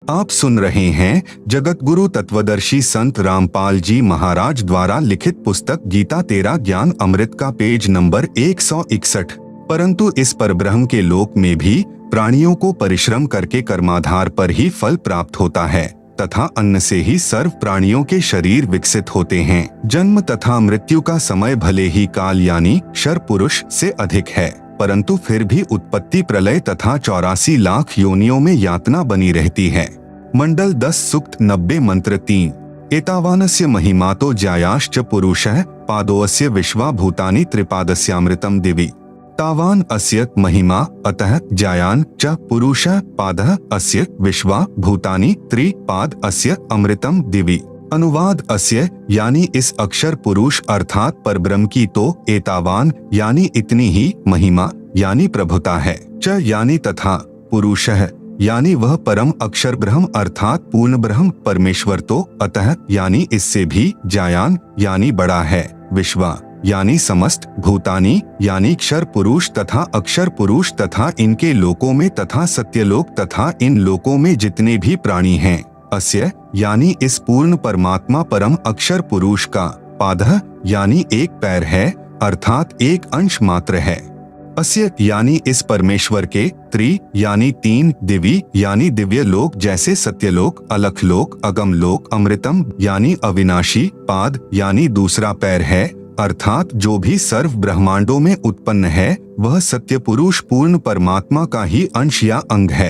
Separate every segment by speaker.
Speaker 1: आप सुन रहे हैं जगत गुरु तत्वदर्शी संत रामपाल जी महाराज द्वारा लिखित पुस्तक गीता तेरा ज्ञान अमृत का पेज नंबर 161। परंतु इस परब्रह्म के लोक में भी प्राणियों को परिश्रम करके कर्माधार पर ही फल प्राप्त होता है तथा अन्न से ही सर्व प्राणियों के शरीर विकसित होते हैं। जन्म तथा मृत्यु का समय भले ही काल यानी शर पुरुष से अधिक है, परंतु फिर भी उत्पत्ति प्रलय तथा 84 लाख योनियों में यातना बनी रहती है। मंडल 10 सूक्त 90 मंत्र 3। एतावानस्य महिमातो ज्यायाश्च पुरुषः पादोऽस्य विश्वा भूतानि त्रिपादस्यामृतम दिवि। तावान अस्य महिमा अतः ज्यायान च पुरुषः पादः अस्य विश्वा भूतानि त्रिपाद अस्य अमृतम दिवि। अनुवाद अस्य यानी इस अक्षर पुरुष अर्थात परब्रह्म की तो एतावान यानी इतनी ही महिमा यानी प्रभुता है, च यानी तथा पुरुषः यानी वह परम अक्षर ब्रह्म अर्थात पूर्ण ब्रह्म परमेश्वर तो अतः यानी इससे भी ज्यायान यानी बड़ा है, विश्वा यानी समस्त, भूतानी यानी क्षर पुरुष तथा अक्षर पुरुष तथा इनके लोकों में तथा सत्यलोक तथा इन लोकों में जितने भी प्राणी हैं, अस्य यानी इस पूर्ण परमात्मा परम अक्षर पुरुष का, पादः यानी एक पैर है अर्थात एक अंश मात्र है, अस्य यानी इस परमेश्वर के, त्रि यानी तीन, दिवि यानी दिव्य लोक जैसे सत्यलोक, अलख लोक, अगम लोक, अमृतम यानी अविनाशी, पाद यानी दूसरा पैर है अर्थात जो भी सर्व ब्रह्मांडों में उत्पन्न है वह सत्य पुरुष पूर्ण परमात्मा का ही अंश या अंग है।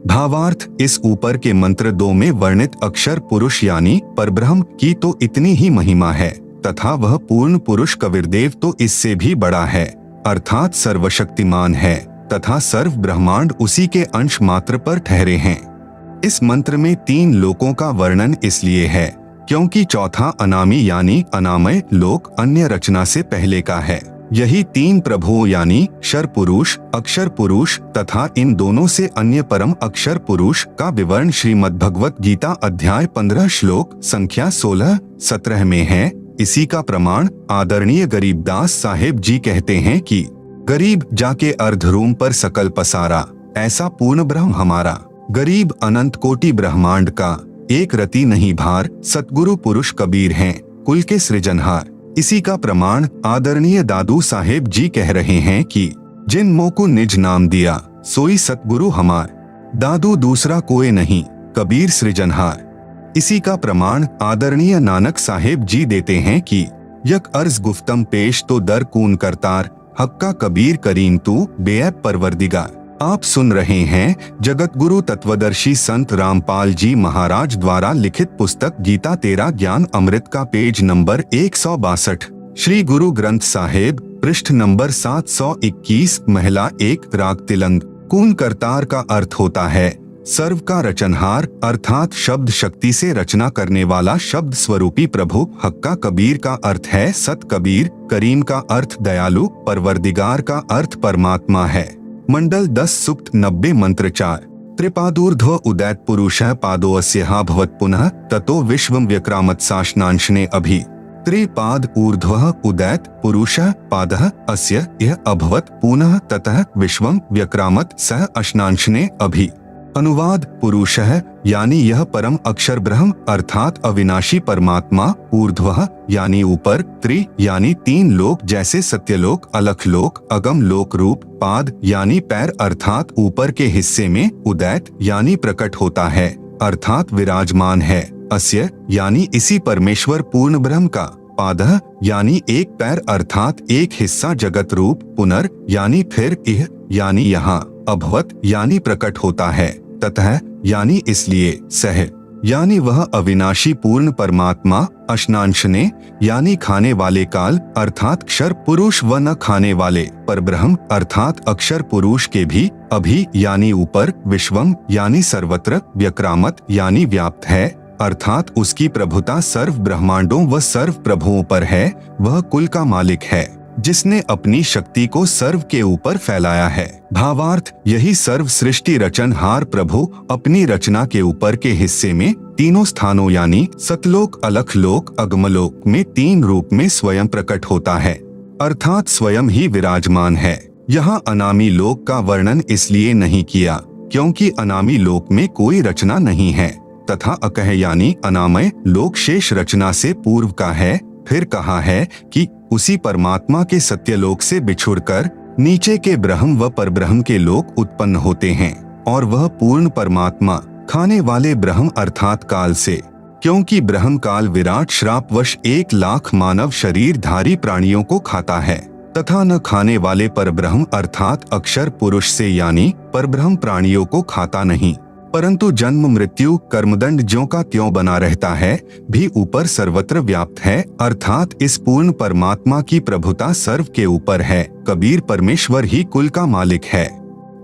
Speaker 1: भावार्थ इस ऊपर के मंत्र 2 में वर्णित अक्षर पुरुष यानी परब्रह्म की तो इतनी ही महिमा है तथा वह पूर्ण पुरुष कबीरदेव तो इससे भी बड़ा है अर्थात सर्वशक्तिमान है तथा सर्व ब्रह्मांड उसी के अंश मात्र पर ठहरे हैं। इस मंत्र में 3 लोकों का वर्णन इसलिए है क्योंकि चौथा अनामी यानी अनामय लोक अन्य रचना से पहले का है। यही 3 प्रभुओं यानी शर पुरुष, अक्षर पुरुष तथा इन दोनों से अन्य परम अक्षर पुरुष का विवरण श्रीमद् भगवत गीता अध्याय 15 श्लोक संख्या 16-17 में है। इसी का प्रमाण आदरणीय गरीबदास साहेब जी कहते हैं कि गरीब जाके अर्धरूम पर सकल पसारा, ऐसा पूर्ण ब्रह्म हमारा। गरीब अनंत कोटि ब्रह्मांड का एक रति नहीं भार, सतगुरु पुरुष कबीर हैं कुल के सृजनहार। इसी का प्रमाण आदरणीय दादू साहेब जी कह रहे हैं कि जिन मोह को निज नाम दिया सोई सतगुरु हमार, दादू दूसरा कोई नहीं कबीर सृजनहार। इसी का प्रमाण आदरणीय नानक साहेब जी देते हैं कि यक अर्ज गुफ्तम पेश तो दर कून करतार, हक्का कबीर करीम तू बेअब परवरदिगार। आप सुन रहे हैं जगत गुरु तत्वदर्शी संत रामपाल जी महाराज द्वारा लिखित पुस्तक गीता तेरा ज्ञान अमृत का पेज नंबर 162। श्री गुरु ग्रंथ साहेब पृष्ठ नंबर 721 महिला 1 राग तिलंग। कून करतार का अर्थ होता है सर्व का रचनहार अर्थात शब्द शक्ति से रचना करने वाला शब्द स्वरूपी प्रभु। हक्का कबीर का अर्थ है सत कबीर, करीम का अर्थ दयालु, परवरदिगार का अर्थ परमात्मा है। मंडल 10 सूक्त 90 मंत्र 4। त्रिपादूर्ध्व उदैत पुरुषः पादोऽस्यः भवत् पुनः ततो विश्वं व्यक्रामत् शासनांशने अभि। त्रिपाद ऊर्ध्वः उदैत पुरुषः पादः अस्य यह अभवत् पुनः ततः विश्वं व्यक्रामत् सह अशनांशने अभि। अनुवाद पुरुषः यानी यह परम अक्षर ब्रह्म अर्थात अविनाशी परमात्मा, ऊर्ध्वः यानी ऊपर, त्रि यानी 3 लोक जैसे सत्यलोक, अलख लोक, अगम लोक रूप, पाद यानी पैर अर्थात ऊपर के हिस्से में, उदैत यानी प्रकट होता है अर्थात विराजमान है, अस्य यानी इसी परमेश्वर पूर्ण ब्रह्म का, पादः यानी एक पैर अर्थात एक हिस्सा जगत रूप, पुनर् यानी फिर, इह यानी यहाँ, अभवत यानी प्रकट होता है, ततः यानी इसलिए, सह यानी वह अविनाशी पूर्ण परमात्मा, अशनांशने यानी खाने वाले काल अर्थात क्षर पुरुष व न खाने वाले परब्रह्म अर्थात अक्षर पुरुष के भी, अभि यानी ऊपर, विश्वम यानी सर्वत्र, व्यक्रामत यानी व्याप्त है अर्थात उसकी प्रभुता सर्व ब्रह्मांडों व सर्व प्रभुओं पर है। वह कुल का मालिक है जिसने अपनी शक्ति को सर्व के ऊपर फैलाया है। भावार्थ यही सर्व सृष्टि रचनहार प्रभु अपनी रचना के ऊपर के हिस्से में तीनों स्थानों यानी सतलोक, अलख लोक, अगमलोक में 3 रूप में स्वयं प्रकट होता है अर्थात स्वयं ही विराजमान है। यहाँ अनामी लोक का वर्णन इसलिए नहीं किया क्योंकि अनामी लोक में कोई रचना नहीं है तथा अकह यानी अनामय लोक शेष रचना से पूर्व का है। फिर कहा है कि उसी परमात्मा के सत्यलोक से बिछुड़कर नीचे के ब्रह्म व परब्रह्म के लोक उत्पन्न होते हैं और वह पूर्ण परमात्मा खाने वाले ब्रह्म अर्थात काल से, क्योंकि ब्रह्म काल विराट श्रापवश 1,00,000 मानव शरीरधारी प्राणियों को खाता है तथा न खाने वाले परब्रह्म अर्थात अक्षर पुरुष से यानी परब्रह्म प्राणियों को खाता नहीं, परंतु जन्म मृत्यु कर्मदंड ज्यों का त्यों बना रहता है, भी ऊपर सर्वत्र व्याप्त है अर्थात इस पूर्ण परमात्मा की प्रभुता सर्व के ऊपर है। कबीर परमेश्वर ही कुल का मालिक है,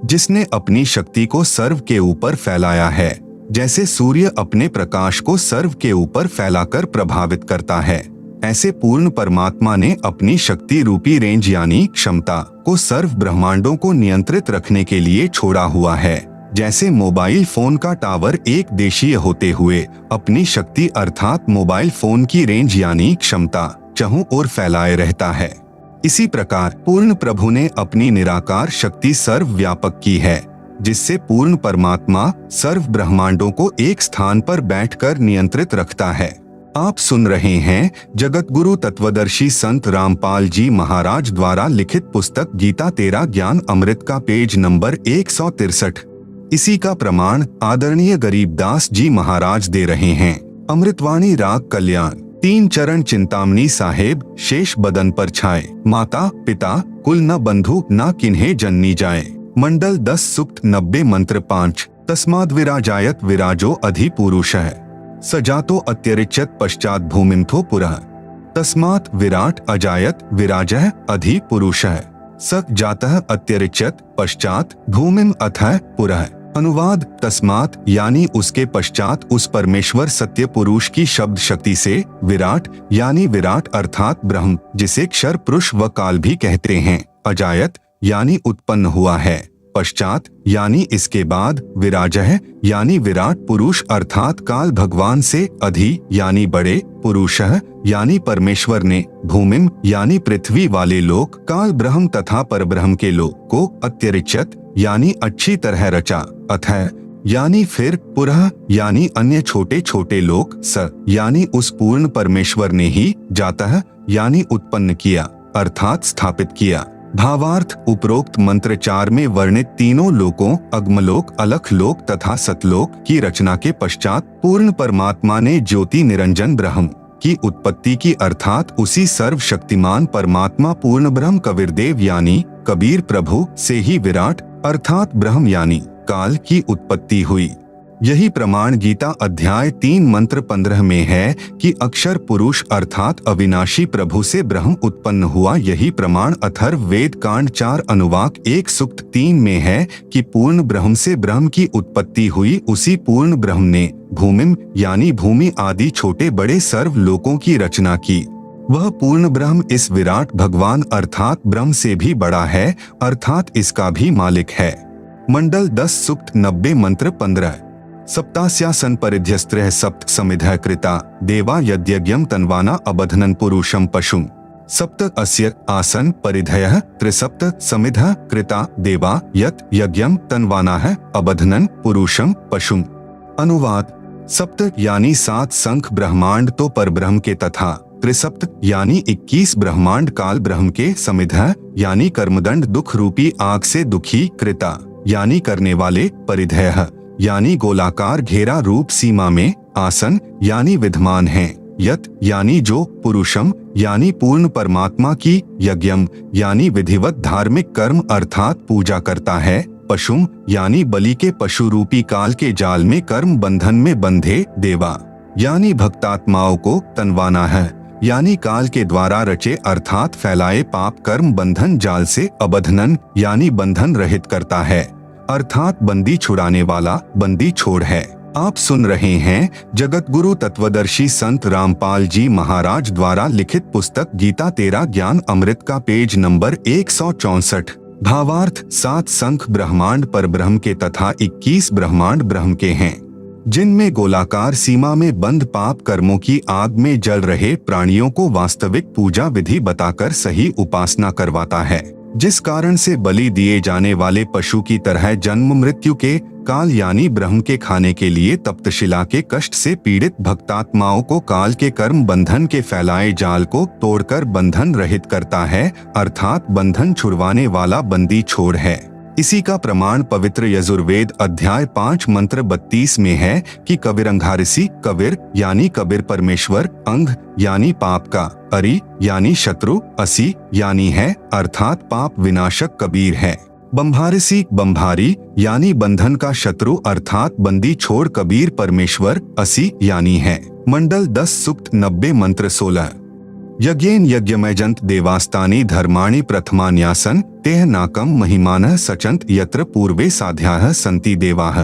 Speaker 1: जिसने अपनी शक्ति को सर्व के ऊपर फैलाया है, जैसे सूर्य अपने प्रकाश को सर्व के ऊपर फैलाकर प्रभावित करता है, ऐसे पूर्ण परमात्मा ने अपनी शक्ति रूपी रेंज यानी क्षमता को सर्व ब्रह्मांडों को नियंत्रित रखने के लिए छोड़ा हुआ है। जैसे मोबाइल फोन का टावर एक देशीय होते हुए अपनी शक्ति अर्थात मोबाइल फोन की रेंज यानी क्षमता चहुं ओर फैलाए रहता है, इसी प्रकार पूर्ण प्रभु ने अपनी निराकार शक्ति सर्व व्यापक की है, जिससे पूर्ण परमात्मा सर्व ब्रह्मांडों को एक स्थान पर बैठकर नियंत्रित रखता है। आप सुन रहे हैं जगत गुरु तत्वदर्शी संत रामपाल जी महाराज द्वारा लिखित पुस्तक गीता तेरा ज्ञान अमृत का पेज नंबर 163। इसी का प्रमाण आदरणीय गरीबदास जी महाराज दे रहे हैं। अमृतवाणी राग कल्याण। 3 चरण चिंतामणि साहेब शेष बदन पर छाए, माता पिता कुल न बंधु न किन्हे जननी जाए। मंडल 10 सूक्त 90 मंत्र 5। तस्माद् विराजायत विराजो अधि पुरुषः सजातो अत्यरिच्यत पश्चात भूमिमथो पुरः। तस्मात् विराट अजायत विराजः अधि पुरुषः स जातः अत्यरिच्यत पश्चात भूमिम अथः पुरः। अनुवाद तस्मात् यानी उसके पश्चात उस परमेश्वर सत्य पुरुष की शब्द शक्ति से, विराट यानी विराट अर्थात ब्रह्म जिसे क्षर पुरुष व काल भी कहते हैं, अजायत यानी उत्पन्न हुआ है, पश्चात यानी इसके बाद, विराजः यानी विराट पुरुष अर्थात काल भगवान से, अधि यानी बड़े, पुरुषः यानी परमेश्वर ने, भूमिम यानी पृथ्वी वाले लोक, काल ब्रह्म तथा परब्रह्म के लोक को, अत्यरिच्यत यानी अच्छी तरह रचा, अथः यानी फिर, पुरः यानी अन्य छोटे छोटे लोक, स यानी उस पूर्ण परमेश्वर ने ही, जातः यानी उत्पन्न किया अर्थात स्थापित किया। भावार्थ उपरोक्त मंत्र 4 में वर्णित तीनों लोकों अग्मलोक, अलखलोक तथा सतलोक की रचना के पश्चात पूर्ण परमात्मा ने ज्योति निरंजन ब्रह्म की उत्पत्ति की अर्थात उसी सर्वशक्तिमान परमात्मा पूर्ण ब्रह्म कबीरदेव यानी कबीर प्रभु से ही विराट अर्थात ब्रह्म यानी काल की उत्पत्ति हुई। यही प्रमाण गीता अध्याय 3 मंत्र 15 में है कि अक्षर पुरुष अर्थात अविनाशी प्रभु से ब्रह्म उत्पन्न हुआ। यही प्रमाण अथर्व वेद कांड 4 अनुवाक 1 सूक्त 3 में है कि पूर्ण ब्रह्म से ब्रह्म की उत्पत्ति हुई। उसी पूर्ण ब्रह्म ने भूमिम यानी भूमि आदि छोटे बड़े सर्व लोकों की रचना की। वह पूर्ण ब्रह्म इस विराट भगवान अर्थात ब्रह्म से भी बड़ा है अर्थात इसका भी मालिक है। मंडल 10 सूक्त 90 मंत्र 15। सप्तास्यासन परिध्यस्त्रः सप्त समिधः कृता देवा यद्यज्ञं तन्वाना अबधनन् पुरुषं पशुं। सप्त अस्य आसन परिधयः त्रिसप्त समिधः कृता देवा यत् यज्ञं तन्वानाः अबधनन् पुरुषं पशुं। अनुवाद सप्त यानी 7 संख ब्रह्मांड तो परब्रह्म के तथा त्रिसप्त यानी 21 ब्रह्मांड काल ब्रह्म के, समिधः यानी कर्मदंड दुख रूपी आग से दुखी, कृता यानी करने वाले, परिधयः यानी गोलाकार घेरा रूप सीमा में, आसन यानी विद्यमान है, यत यानी जो, पुरुषम यानी पूर्ण परमात्मा की, यज्ञम यानी विधिवत धार्मिक कर्म अर्थात पूजा करता है, पशुम यानी बलि के पशु रूपी काल के जाल में कर्म बंधन में बंधे, देवा यानी भक्तात्माओं को, तनवाना है यानी काल के द्वारा रचे अर्थात फैलाए पाप कर्म बंधन जाल से, अबधनन यानी बंधन रहित करता है अर्थात बंदी छुड़ाने वाला, बंदी छोड़ है। आप सुन रहे हैं जगत गुरु तत्वदर्शी संत रामपाल जी महाराज द्वारा लिखित पुस्तक गीता तेरा ज्ञान अमृत का पेज नंबर 164। भावार्थ 7 संख ब्रह्मांड पर ब्रह्म के तथा 21 ब्रह्मांड ब्रह्म के हैं, जिनमें गोलाकार सीमा में बंद पाप कर्मों की आग में जल रहे प्राणियों को वास्तविक पूजा विधि बताकर सही उपासना करवाता है, जिस कारण से बलि दिए जाने वाले पशु की तरह जन्म मृत्यु के काल यानी ब्रह्म के खाने के लिए तप्तशिला के कष्ट से पीड़ित भक्तात्माओं को काल के कर्म बंधन के फैलाए जाल को तोड़कर बंधन रहित करता है, अर्थात बंधन छुड़वाने वाला बंदी छोड़ है। इसी का प्रमाण पवित्र यजुर्वेद अध्याय 5 मंत्र 32 में है कि कविरंघारिसी, कविर यानी कबीर परमेश्वर, अंग यानी पाप का, अरि यानी शत्रु, असी यानी है, अर्थात पाप विनाशक कबीर है। बंभारिसी, बंभारी यानी बंधन का शत्रु अर्थात बंदी छोड़ कबीर परमेश्वर, असी यानी है। मंडल 10 सूक्त 90 मंत्र 16। यज्ञेन यज्ञमयजंत देवास्तानि धर्माणि प्रथमान्यासन तेह नाकम महिमानः सचंत यत्र पूर्वे साध्याः सन्ति देवाः।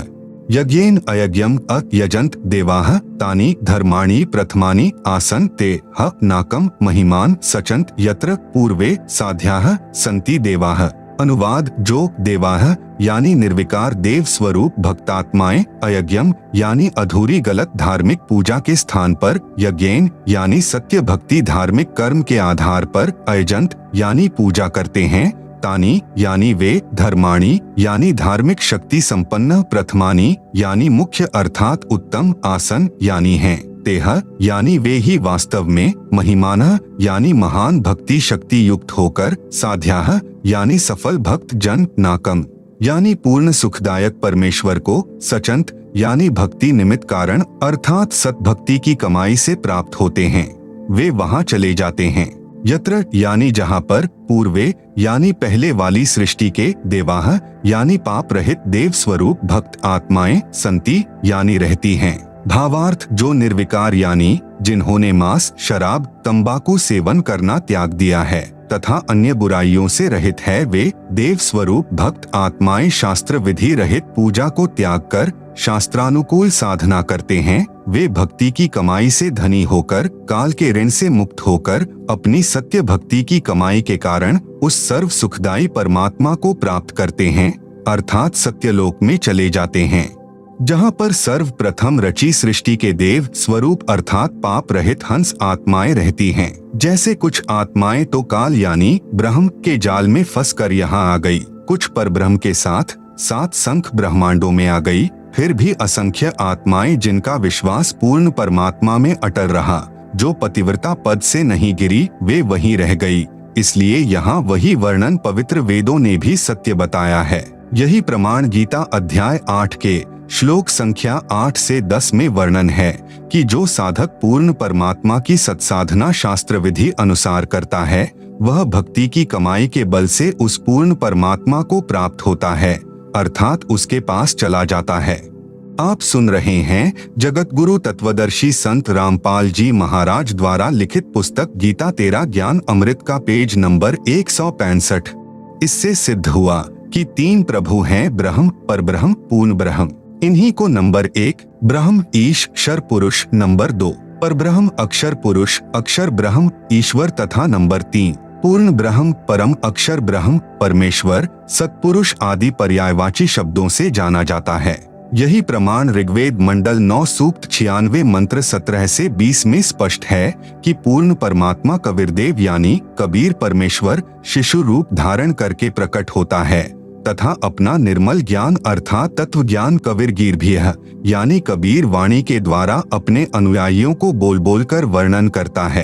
Speaker 1: यज्ञेन अयज्ञम अयजंत देवाः तानि धर्माणि प्रथमानि आसन ते ह नाकम महिमान सचंत यत्र पूर्वे साध्याः सन्ति देवाः। अनुवाद, जो देवाः यानी निर्विकार देव स्वरूप भक्तात्माएं, अयज्ञम यानी अधूरी गलत धार्मिक पूजा के स्थान पर, यज्ञेन यानी सत्य भक्ति धार्मिक कर्म के आधार पर, अयजंत यानी पूजा करते हैं, तानी यानी वे, धर्माणी यानी धार्मिक शक्ति संपन्न, प्रथमानी यानी मुख्य अर्थात उत्तम, आसन यानी हैं, तेह यानी वे ही वास्तव में, महिमानः यानी महान भक्ति शक्ति युक्त होकर, साध्याः यानी सफल भक्त जन, नाकम यानी पूर्ण सुखदायक परमेश्वर को, सचंत यानी भक्ति निमित्त कारण अर्थात सतभक्ति की कमाई से प्राप्त होते हैं, वे वहां चले जाते हैं। यत्र यानी जहां पर, पूर्वे यानी पहले वाली सृष्टि के, देवाः यानी पाप रहित देव स्वरूप भक्त आत्माएं, संति यानी रहती हैं। भावार्थ, जो निर्विकार यानी जिन्होंने मांस, शराब, तंबाकू सेवन करना त्याग दिया है तथा अन्य बुराइयों से रहित है, वे देव स्वरूप भक्त आत्माएं शास्त्र विधि रहित पूजा को त्याग कर शास्त्रानुकूल साधना करते हैं, वे भक्ति की कमाई से धनी होकर काल के ऋण से मुक्त होकर अपनी सत्य भक्ति की कमाई के कारण उस सर्व सुखदायी परमात्मा को प्राप्त करते हैं, अर्थात सत्यलोक में चले जाते हैं, जहां पर सर्वप्रथम रची सृष्टि के देव स्वरूप अर्थात पाप रहित हंस आत्माएं रहती हैं। जैसे कुछ आत्माएं तो काल यानी ब्रह्म के जाल में फंसकर यहाँ आ गई, कुछ परब्रह्म के साथ 7 संख ब्रह्मांडों में आ गई, फिर भी असंख्य आत्माएं जिनका विश्वास पूर्ण परमात्मा में अटल रहा, जो पतिव्रता पद से नहीं गिरी, वे वहीं रह गई। इसलिए यहाँ वही वर्णन पवित्र वेदों ने भी सत्य बताया है। यही प्रमाण गीता अध्याय 8 के श्लोक संख्या 8 से 10 में वर्णन है कि जो साधक पूर्ण परमात्मा की सत्साधना शास्त्र विधि अनुसार करता है, वह भक्ति की कमाई के बल से उस पूर्ण परमात्मा को प्राप्त होता है, अर्थात उसके पास चला जाता है। आप सुन रहे हैं जगत गुरु तत्वदर्शी संत रामपाल जी महाराज द्वारा लिखित पुस्तक गीता तेरा ज्ञान अमृत का पेज नंबर 165। इससे सिद्ध हुआ कि 3 प्रभु हैं, ब्रह्म, परब्रह्म, पूर्ण ब्रह्म। इन्हीं को नंबर 1 ब्रह्म ईश क्षर पुरुष, नंबर 2 परब्रह्म अक्षर पुरुष अक्षर ब्रह्म ईश्वर तथा नंबर 3 पूर्ण ब्रह्म परम अक्षर ब्रह्म परमेश्वर सत्पुरुष आदि पर्यायवाची शब्दों से जाना जाता है। यही प्रमाण ऋग्वेद मंडल 9 सूक्त 96 मंत्र 17 से 20 में स्पष्ट है कि पूर्ण परमात्मा कबीरदेव यानी कबीर परमेश्वर शिशु रूप धारण करके प्रकट होता है तथा अपना निर्मल ज्ञान अर्थात तत्व ज्ञान कबीरगीर भी है यानी कबीर वाणी के द्वारा अपने अनुयायियों को बोल बोल कर वर्णन करता है।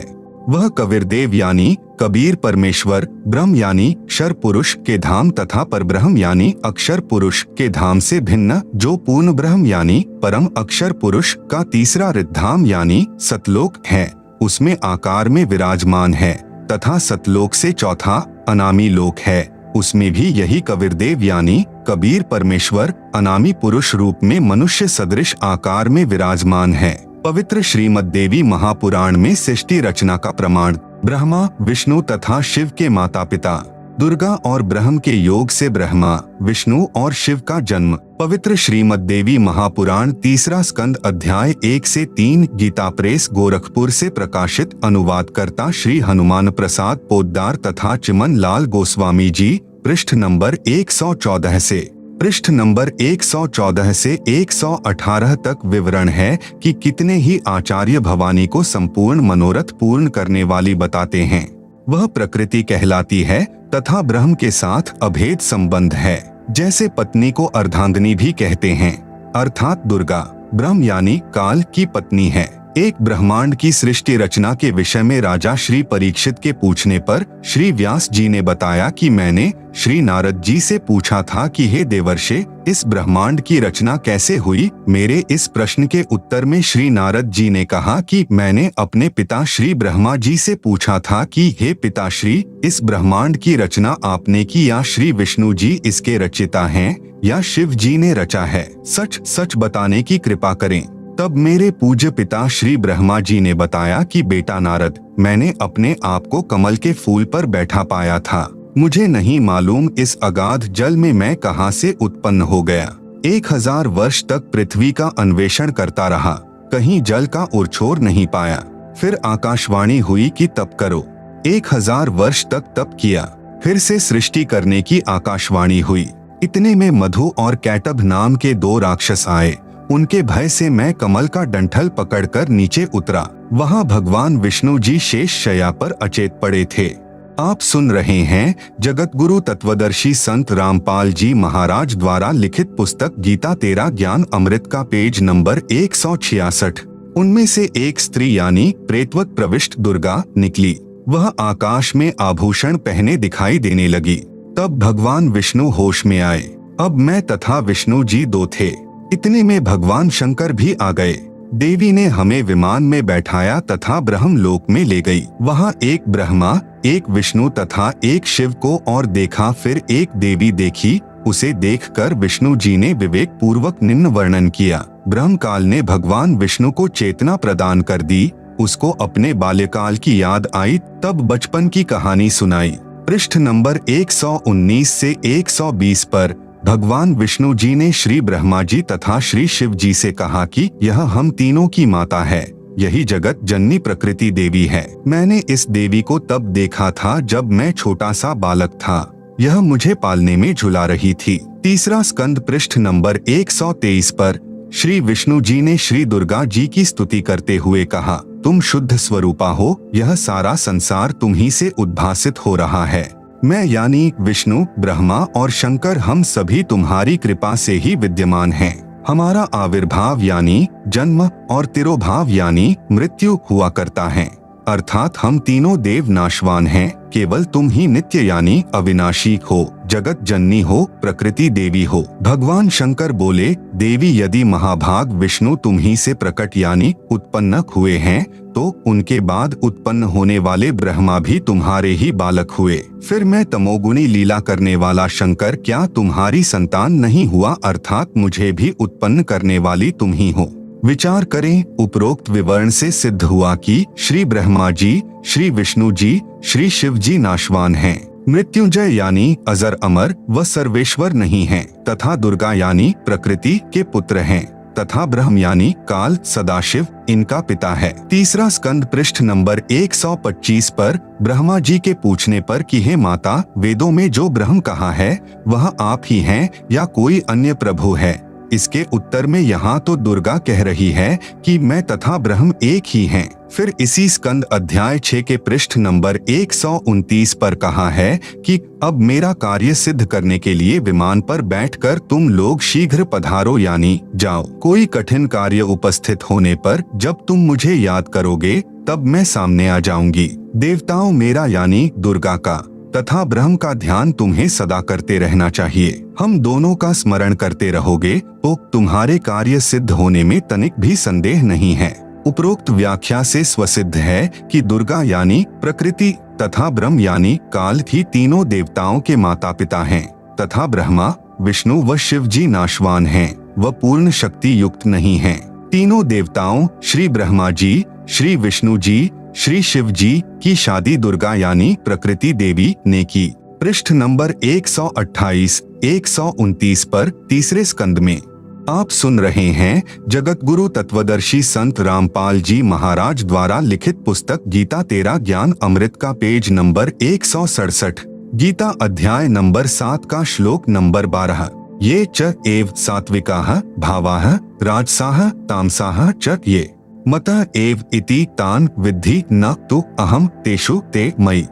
Speaker 1: वह कबीरदेव यानी कबीर परमेश्वर ब्रह्म यानी क्षर पुरुष के धाम तथा परब्रह्म यानी अक्षर पुरुष के धाम से भिन्न जो पूर्ण ब्रह्म यानी परम अक्षर पुरुष का तीसरा रिद्धाम यानी सतलोक है, उसमें आकार में विराजमान है तथा सतलोक से चौथा अनामी लोक है, उसमें भी यही कबीरदेव यानी कबीर परमेश्वर अनामी पुरुष रूप में मनुष्य सदृश आकार में विराजमान है। पवित्र श्रीमद् देवी महापुराण में सृष्टि रचना का प्रमाण ब्रह्मा विष्णु तथा शिव के माता पिता दुर्गा और ब्रह्म के योग से ब्रह्मा विष्णु और शिव का जन्म। पवित्र श्रीमद् देवी महापुराण तीसरा स्कंद अध्याय 1 से 3 गीता प्रेस गोरखपुर से प्रकाशित। अनुवादकर्ता श्री हनुमान प्रसाद पोद्दार तथा चिमन लाल गोस्वामी जी। पृष्ठ नंबर 114 से पृष्ठ नंबर 114 से 118 तक विवरण है कि कितने ही आचार्य भवानी को संपूर्ण मनोरथ पूर्ण करने वाली बताते हैं। वह प्रकृति कहलाती है तथा ब्रह्म के साथ अभेद संबंध है। जैसे पत्नी को अर्धांगिनी भी कहते हैं, अर्थात दुर्गा ब्रह्म यानी काल की पत्नी है। एक ब्रह्मांड की सृष्टि रचना के विषय में राजा श्री परीक्षित के पूछने पर श्री व्यास जी ने बताया कि मैंने श्री नारद जी से पूछा था कि हे देवर्षे, इस ब्रह्मांड की रचना कैसे हुई। मेरे इस प्रश्न के उत्तर में श्री नारद जी ने कहा कि मैंने अपने पिता श्री ब्रह्मा जी से पूछा था कि हे पिताश्री, इस ब्रह्मांड की रचना आपने की या श्री विष्णु जी इसके रचयिता हैं या शिव जी ने रचा है, सच सच बताने की कृपा करें। तब मेरे पूज्य पिता श्री ब्रह्मा जी ने बताया कि बेटा नारद, मैंने अपने आप को कमल के फूल पर बैठा पाया था। मुझे नहीं मालूम इस अगाध जल में मैं कहां से उत्पन्न हो गया। 1000 वर्ष तक पृथ्वी का अन्वेषण करता रहा, कहीं जल का उरछोर नहीं पाया। फिर आकाशवाणी हुई कि तप करो। 1000 वर्ष तक तप किया, फिर से सृष्टि करने की आकाशवाणी हुई। इतने में मधु और कैटभ नाम के 2 राक्षस आए। उनके भय से मैं कमल का डंठल पकड़कर नीचे उतरा। वहां भगवान विष्णु जी शेष शैया पर अचेत पड़े थे। आप सुन रहे हैं जगत गुरु तत्वदर्शी संत रामपाल जी महाराज द्वारा लिखित पुस्तक गीता तेरा ज्ञान अमृत का पेज नंबर 166। उनमें से एक स्त्री यानी प्रेतवत प्रविष्ट दुर्गा निकली। वह आकाश में आभूषण पहने दिखाई देने लगी। तब भगवान विष्णु होश में आए। अब मैं तथा विष्णु जी 2 थे। इतने में भगवान शंकर भी आ गए। देवी ने हमें विमान में बैठाया तथा ब्रह्मलोक में ले गई। वहाँ एक ब्रह्मा, एक विष्णु तथा एक शिव को और देखा। फिर एक देवी देखी। उसे देखकर विष्णु जी ने विवेक पूर्वक निम्न वर्णन किया। ब्रह्म काल ने भगवान विष्णु को चेतना प्रदान कर दी। उसको अपने बाल्यकाल की याद आई, तब बचपन की कहानी सुनाई। पृष्ठ नंबर 119 से 120 पर भगवान विष्णु जी ने श्री ब्रह्मा जी तथा श्री शिव जी से कहा कि यह हम तीनों की माता है, यही जगत जननी प्रकृति देवी है। मैंने इस देवी को तब देखा था जब मैं छोटा सा बालक था। यह मुझे पालने में झुला रही थी। तीसरा स्कंद पृष्ठ नंबर 123 पर श्री विष्णु जी ने श्री दुर्गा जी की स्तुति करते हुए कहा, तुम शुद्ध स्वरूपा हो, यह सारा संसार तुम्ही से उद्भासित हो रहा है। मैं यानी विष्णु, ब्रह्मा और शंकर हम सभी तुम्हारी कृपा से ही विद्यमान हैं। हमारा आविर्भाव यानी जन्म और तिरोभाव यानी मृत्यु हुआ करता है, अर्थात हम तीनों देव नाशवान हैं। केवल तुम ही नित्य यानी अविनाशी हो, जगत जननी हो, प्रकृति देवी हो। भगवान शंकर बोले, देवी यदि महाभाग विष्णु तुम ही से प्रकट यानी उत्पन्न हुए हैं, तो उनके बाद उत्पन्न होने वाले ब्रह्मा भी तुम्हारे ही बालक हुए। फिर मैं तमोगुणी लीला करने वाला शंकर क्या तुम्हारी संतान नहीं हुआ, अर्थात मुझे भी उत्पन्न करने वाली तुम ही हो। विचार करें, उपरोक्त विवरण से सिद्ध हुआ कि श्री ब्रह्मा जी, श्री विष्णु जी, श्री शिव जी नाशवान हैं, मृत्युंजय यानी अजर अमर व सर्वेश्वर नहीं हैं, तथा दुर्गा यानी प्रकृति के पुत्र हैं, तथा ब्रह्म यानी काल सदाशिव इनका पिता है। तीसरा स्कंद पृष्ठ नंबर 125 पर ब्रह्मा जी के पूछने पर कि हे माता, वेदों में जो ब्रह्म कहा है वह आप ही हैं या कोई अन्य प्रभु है? इसके उत्तर में यहाँ तो दुर्गा कह रही है कि मैं तथा ब्रह्म एक ही हैं। फिर इसी स्कंद अध्याय 6 के पृष्ठ नंबर 129 पर कहा है कि अब मेरा कार्य सिद्ध करने के लिए विमान पर बैठकर तुम लोग शीघ्र पधारो यानी जाओ। कोई कठिन कार्य उपस्थित होने पर जब तुम मुझे याद करोगे तब मैं सामने आ जाऊंगी। देवताओं मेरा यानी दुर्गा का तथा ब्रह्म का ध्यान तुम्हें सदा करते रहना चाहिए। हम दोनों का स्मरण करते रहोगे तो तुम्हारे कार्य सिद्ध होने में तनिक भी संदेह नहीं है। उपरोक्त व्याख्या से स्वसिद्ध है कि दुर्गा यानी प्रकृति तथा ब्रह्म यानी काल ही तीनों देवताओं के माता पिता हैं, तथा ब्रह्मा, विष्णु व शिव जी नाशवान हैं, वह पूर्ण शक्ति युक्त नहीं हैं। तीनों देवताओं श्री ब्रह्मा जी, श्री विष्णु जी, श्री शिव जी की शादी दुर्गा यानी प्रकृति देवी ने की। पृष्ठ नंबर 128-129 पर तीसरे स्कंद में आप सुन रहे हैं जगत गुरु तत्वदर्शी संत रामपाल जी महाराज द्वारा लिखित पुस्तक गीता तेरा ज्ञान अमृत का पेज नंबर 167। गीता अध्याय नंबर 7 का श्लोक नंबर 12। ये च एव सात्विकाः भावाः राजसाः तामसाः च ये मतः एव इति तान विद्धि न तु अहम तेषु ते मयि।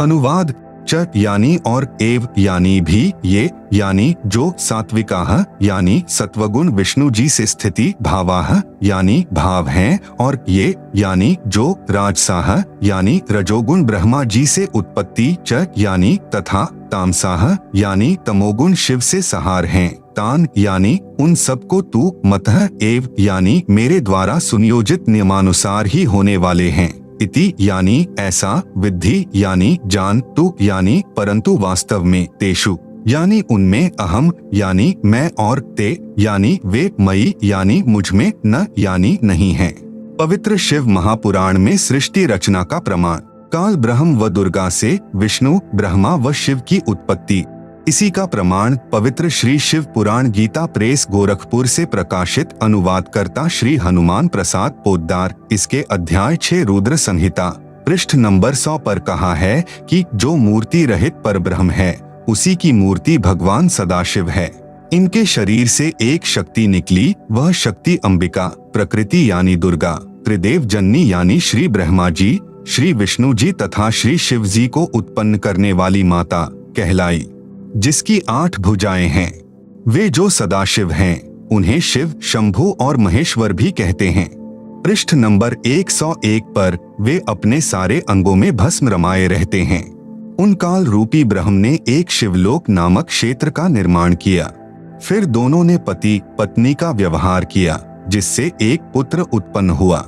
Speaker 1: अनुवाद, च यानी और एव यानी भी, ये यानी जो, सात्विकाः यानी सत्वगुण विष्णु जी से स्थिति, भावाः यानी भाव हैं, और ये यानी जो, राजसाः यानी रजोगुण ब्रह्मा जी से उत्पत्ति, च यानी तथा, तामसाः यानी तमोगुण शिव से सहार हैं, तान यानी उन सबको तू, मतः एव यानी मेरे द्वारा सुनियोजित नियमानुसार ही होने वाले हैं, इति यानी ऐसा, विद्धि यानी जान, तु यानी परंतु वास्तव में, तेषु यानी उनमें, अहम यानी मैं, और ते यानी वे, मई यानी मुझमें, न यानी नहीं है। पवित्र शिव महापुराण में सृष्टि रचना का प्रमाण, काल ब्रह्म व दुर्गा से विष्णु, ब्रह्मा व शिव की उत्पत्ति। इसी का प्रमाण पवित्र श्री शिव पुराण गीता प्रेस गोरखपुर से प्रकाशित अनुवादकर्ता श्री हनुमान प्रसाद पोद्दार, इसके अध्याय 6 रुद्र संहिता पृष्ठ नंबर 100 पर कहा है कि जो मूर्ति रहित परब्रह्म है, उसी की मूर्ति भगवान सदाशिव है। इनके शरीर से एक शक्ति निकली, वह शक्ति अंबिका, प्रकृति यानी दुर्गा, त्रिदेव जननी यानी श्री ब्रह्मा जी, श्री विष्णु जी तथा श्री शिव जी को उत्पन्न करने वाली माता कहलाई, जिसकी 8 भुजाएं हैं। वे जो सदाशिव हैं, उन्हें शिव, शंभु और महेश्वर भी कहते हैं। पृष्ठ नंबर 101 पर वे अपने सारे अंगों में भस्म रमाए रहते हैं। उन काल रूपी ब्रह्म ने एक शिवलोक नामक क्षेत्र का निर्माण किया। फिर दोनों ने पति पत्नी का व्यवहार किया, जिससे एक पुत्र उत्पन्न हुआ।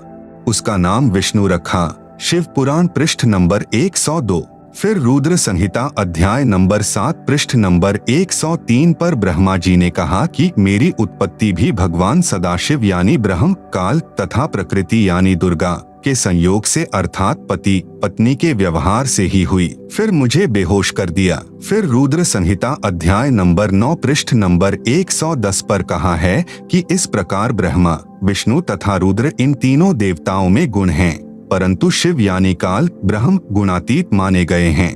Speaker 1: उसका नाम विष्णु रखा। शिव पुराण पृष्ठ नंबर 102। फिर रुद्र संहिता अध्याय नंबर 7 पृष्ठ नंबर 103 पर ब्रह्मा जी ने कहा कि मेरी उत्पत्ति भी भगवान सदाशिव यानी ब्रह्म, काल तथा प्रकृति यानी दुर्गा के संयोग से, अर्थात पति पत्नी के व्यवहार से ही हुई। फिर मुझे बेहोश कर दिया। फिर रुद्र संहिता अध्याय नंबर 9 पृष्ठ नंबर 110 पर कहा है कि इस प्रकार ब्रह्मा, विष्णु तथा रुद्र इन तीनों देवताओं में गुण हैं, परंतु शिव यानी काल ब्रह्म गुणातीत माने गए हैं।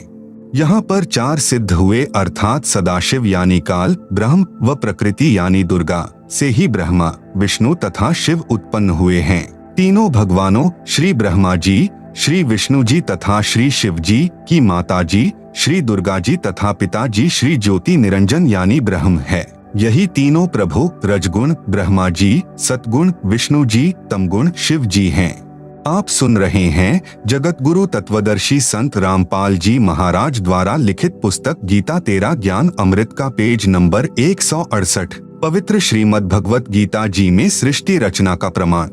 Speaker 1: यहाँ पर 4 सिद्ध हुए, अर्थात सदाशिव यानी काल ब्रह्म व प्रकृति यानी दुर्गा से ही ब्रह्मा, विष्णु तथा शिव उत्पन्न हुए हैं। तीनों भगवानों श्री ब्रह्मा जी, श्री विष्णु जी तथा श्री शिव जी की माता जी श्री दुर्गा जी तथा पिता जी श्री ज्योति निरंजन यानी ब्रह्म है। यही तीनों प्रभु रजगुण ब्रह्मा जी, सतगुण विष्णु जी, तमगुण शिव जी हैं। आप सुन रहे हैं जगत गुरु तत्वदर्शी संत रामपाल जी महाराज द्वारा लिखित पुस्तक गीता तेरा ज्ञान अमृत का पेज नंबर 168, पवित्र श्रीमद् भगवत गीता जी में सृष्टि रचना का प्रमाण।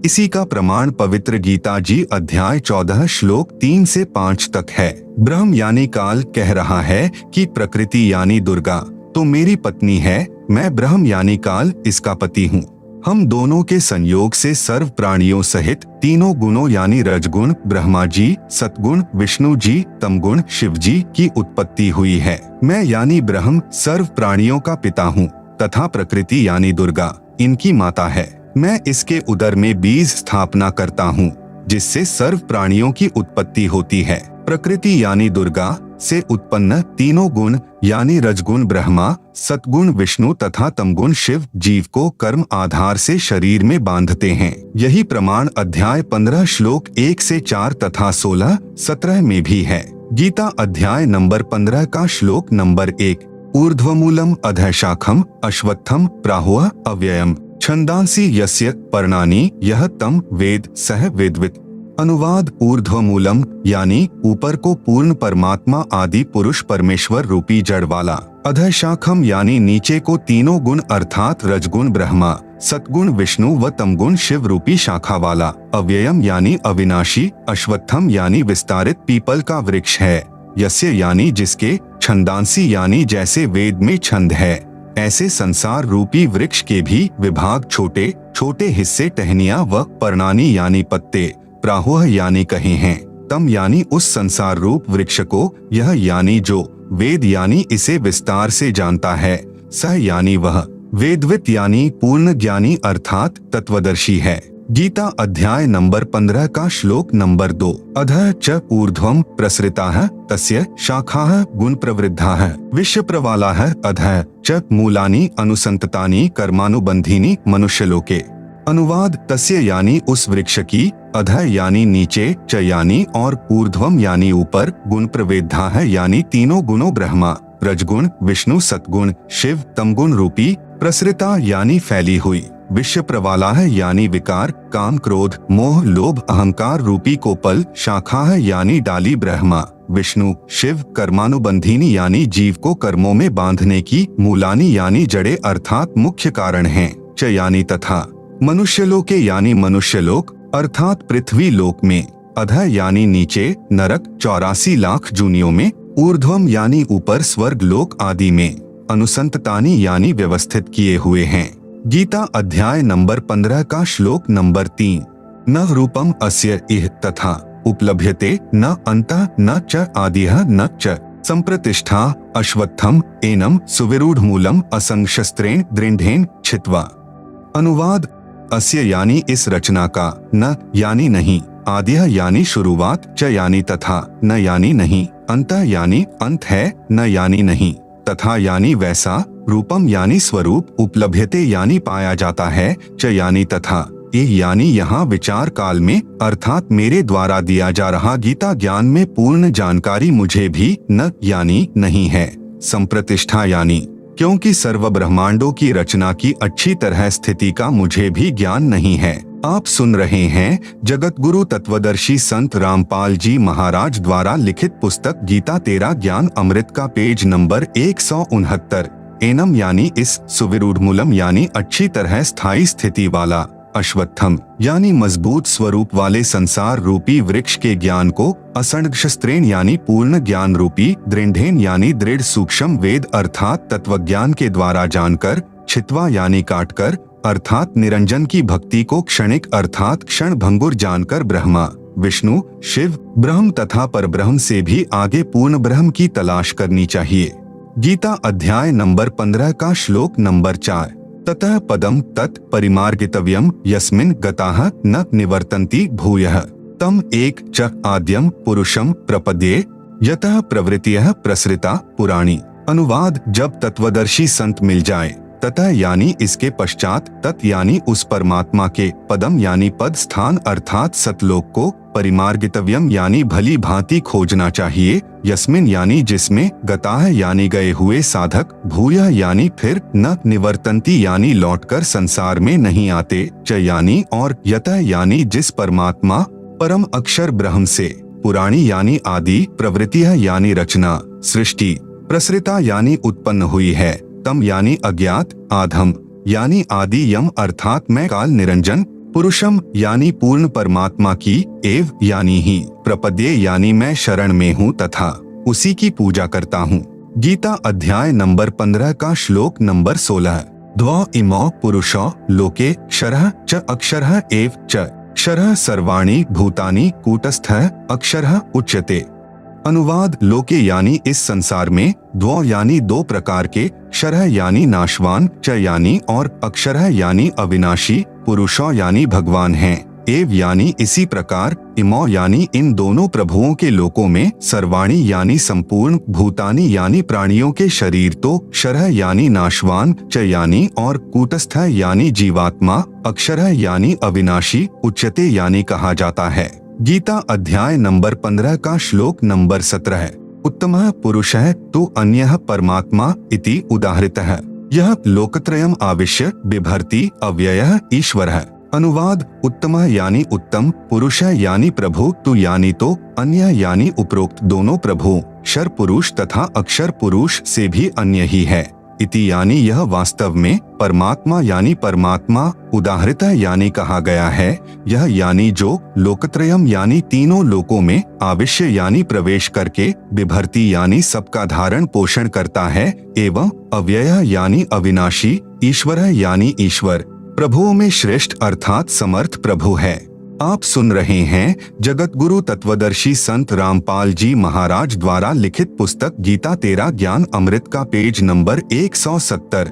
Speaker 1: इसी का प्रमाण पवित्र गीता जी अध्याय 14 श्लोक 3 से 5 तक है। ब्रह्म यानी काल कह रहा है कि प्रकृति यानी दुर्गा तो मेरी पत्नी है, मैं ब्रह्म यानी काल इसका पति हूँ। हम दोनों के संयोग से सर्व प्राणियों सहित तीनों गुणों यानी रजगुण ब्रह्मा जी, सतगुण विष्णु जी, तमगुण शिव जी की उत्पत्ति हुई है। मैं यानी ब्रह्म सर्व प्राणियों का पिता हूँ तथा प्रकृति यानी दुर्गा इनकी माता है। मैं इसके उदर में बीज स्थापना करता हूँ, जिससे सर्व प्राणियों की उत्पत्ति होती है। प्रकृति यानी दुर्गा से उत्पन्न तीनों गुण यानी रजगुण ब्रह्मा, सतगुण विष्णु तथा तमगुण शिव जीव को कर्म आधार से शरीर में बांधते हैं। यही प्रमाण अध्याय 15 श्लोक 1 से 4 तथा 16, 17 में भी है। गीता अध्याय नंबर 15 का श्लोक नंबर 1, ऊर्ध्वमूलम अधःशाखम अश्वत्थम प्राहुः अव्ययम छंदांसी यस्य पर्णानि यह तम वेद सह वेदवित्। अनुवाद ऊर्ध्वमूलम यानी ऊपर को पूर्ण परमात्मा आदि पुरुष परमेश्वर रूपी जड़ वाला, अधःशाखम यानी नीचे को तीनों गुण अर्थात रजगुण ब्रह्मा, सतगुण विष्णु व तमगुण शिव रूपी शाखा वाला, अव्ययम यानी अविनाशी, अश्वत्थम यानी विस्तारित पीपल का वृक्ष है, यस्य यानी जिसके, छंदांसी यानी जैसे वेद में छंद है, ऐसे संसार रूपी वृक्ष के भी विभाग छोटे छोटे हिस्से टहनियां व पर्णानी यानी पत्ते, प्राहुः यानी कहे हैं, तम यानी उस संसार रूप वृक्ष को, यह यानी जो, वेद यानी इसे विस्तार से जानता है, सह यानी वह, वेदवित यानी पूर्ण ज्ञानी अर्थात तत्वदर्शी है। गीता अध्याय नंबर 15 का श्लोक नंबर 2, अधः च ऊर्ध्वम प्रसृताः तस्य शाखाः गुण प्रवृद्धाः विश्व प्रवालाः अधः च मूलानि अनुसंततानि कर्मानुबंधीनि मनुष्यलोके। अनुवाद तस्य यानी उस वृक्ष की, अधः यानी नीचे, च यानी और, ऊर्ध्वम यानी ऊपर, गुण प्रवेद्धा है यानी तीनों गुणों ब्रह्मा, रजगुण, विष्णु, सतगुण, शिव, तमगुण रूपी, प्रसृता यानी फैली हुई, विश्व प्रवाला है यानी विकार, काम, क्रोध, मोह, लोभ, अहंकार रूपी कोपल, शाखा है यानी डाली ब्रह्मा, विष्णु, शिव, कर्मानुबंधिनी यानी जीव को कर्मों में बांधने की, मूलानी यानी जड़े अर्थात मुख्य कारण हैं, च यानी तथा, मनुष्यलोके यानी मनुष्यलोक अर्थात पृथ्वी लोक में, अधः यानी नीचे, नरक 84 लाख जूनियों में, ऊर्ध्वम यानी ऊपर स्वर्ग लोक आदि में, अनुसंततानी यानी व्यवस्थित किए हुए हैं। गीता अध्याय नंबर 15 का श्लोक नंबर 3। न रूपम अस्य इह तथा उपलभ्यते न अंतः न च आदिह न च संप्रतिष्ठा अश्वत्थम एनम सुविरूढ़मूलम असंशस्त्रेण दृढ़ेन छित्वा। अनुवाद अस्य यानी इस रचना का, न यानी नहीं, आदिह यानी शुरुआत, च यानी तथा, न यानी नहीं, अंतः यानी अंत है, न यानी नहीं, तथा यानी वैसा, रूपम यानी स्वरूप, उपलभ्यते यानी पाया जाता है, च यानी तथा, ये यानी यहाँ विचार काल में अर्थात मेरे द्वारा दिया जा रहा गीता ज्ञान में पूर्ण जानकारी मुझे भी न यानी नहीं है, संप्रतिष्ठा यानी क्योंकि सर्व ब्रह्मांडों की रचना की अच्छी तरह स्थिति का मुझे भी ज्ञान नहीं है। आप सुन रहे हैं जगत गुरु तत्वदर्शी संत रामपाल जी महाराज द्वारा लिखित पुस्तक गीता तेरा ज्ञान अमृत का पेज नंबर 169। एनम यानी इस, सुविरूढ़मूलम यानी अच्छी तरह स्थायी स्थिति वाला, अश्वत्थम यानी मजबूत स्वरूप वाले संसार रूपी वृक्ष के ज्ञान को, असंशस्त्रेण यानी पूर्ण ज्ञान रूपी, दृढ़ेन यानी दृढ़ सूक्ष्म वेद अर्थात तत्वज्ञान के द्वारा जानकर, छित्वा यानी काटकर अर्थात निरंजन की भक्ति को क्षणिक अर्थात क्षण भंगुर जानकर ब्रह्मा, विष्णु, शिव, ब्रह्म तथा परब्रह्म से भी आगे पूर्ण ब्रह्म की तलाश करनी चाहिए। गीता अध्याय नंबर 15 का श्लोक नंबर 4। ततः पदम तत् परिमार्गितव्यम यस्मिन् गताः न निवर्तन्ति भूयः तम एक च आद्यम पुरुषम प्रपद्ये यतः प्रवृत्तियः प्रसृता पुराणी। अनुवाद जब तत्वदर्शी संत मिल जाए, ततः यानी इसके पश्चात, तत् यानी उस परमात्मा के, पदम यानी पद स्थान अर्थात सतलोक को, परिमार्गितव्यम यानी भली भांति खोजना चाहिए, यस्मिन यानी जिसमें, गताह यानी गए हुए साधक, भूयः यानी फिर, न निवर्तन्ति यानी लौटकर संसार में नहीं आते, च यानी और, यतः यानी जिस परमात्मा परम अक्षर ब्रह्म से, पुराणी यानी आदि, प्रवृत्तिः यानी रचना, सृष्टि, प्रसृता यानी उत्पन्न हुई है, तम यानी अज्ञात, आधम यानी आदि यम अर्थात मैं काल निरंजन, पुरुषम यानी पूर्ण परमात्मा की, एव यानी ही, प्रपद्ये यानी मैं शरण में हूँ तथा उसी की पूजा करता हूँ। गीता अध्याय नंबर 15 का श्लोक नंबर 16। द्वौ इमौ पुरुषौ लोके क्षरः च अक्षरः एव च क्षरः सर्वाणि भूतानि कूटस्थः अक्षरः उच्यते। अनुवाद लोके यानी इस संसार में, द्वौ यानी दो प्रकार के, क्षरः यानी नाशवान, च यानी और, अक्षरः यानी अविनाशी, पुरुषौ यानी भगवान हैं, एव यानी इसी प्रकार, इमौ यानी इन दोनों प्रभुओं के लोकों में, सर्वाणी यानी संपूर्ण, भूतानि यानी प्राणियों के शरीर तो, क्षरः यानी नाशवान, च यानी और, कूटस्थ यानी जीवात्मा, अक्षरः यानी अविनाशी, उच्यते यानी कहा जाता है। गीता अध्याय नंबर 15 का श्लोक नंबर 17। उत्तमः पुरुषः तु अन्यः परमात्मा इति उदाहृतः यह लोकत्रयम् आविश्य बिभर्ति अव्ययः ईश्वरः। अनुवाद उत्तमः यानी उत्तम, पुरुषः यानी प्रभु, तु यानी तो, अन्य यानी उपरोक्त दोनों प्रभु, क्षर पुरुष तथा अक्षर पुरुष से भी अन्य ही है, इति यानी यह वास्तव में, परमात्मा यानी परमात्मा, उदाहृतः यानी कहा गया है, यह यानी जो, लोकत्रयम यानी तीनों लोकों में, आविश्य यानी प्रवेश करके, बिभर्ति यानी सबका धारण पोषण करता है, एवं अव्ययः यानी अविनाशी, ईश्वरः यानी ईश्वर, प्रभुओं में श्रेष्ठ अर्थात समर्थ प्रभु है। आप सुन रहे हैं जगत गुरु तत्वदर्शी संत रामपाल जी महाराज द्वारा लिखित पुस्तक गीता तेरा ज्ञान अमृत का पेज नंबर 170।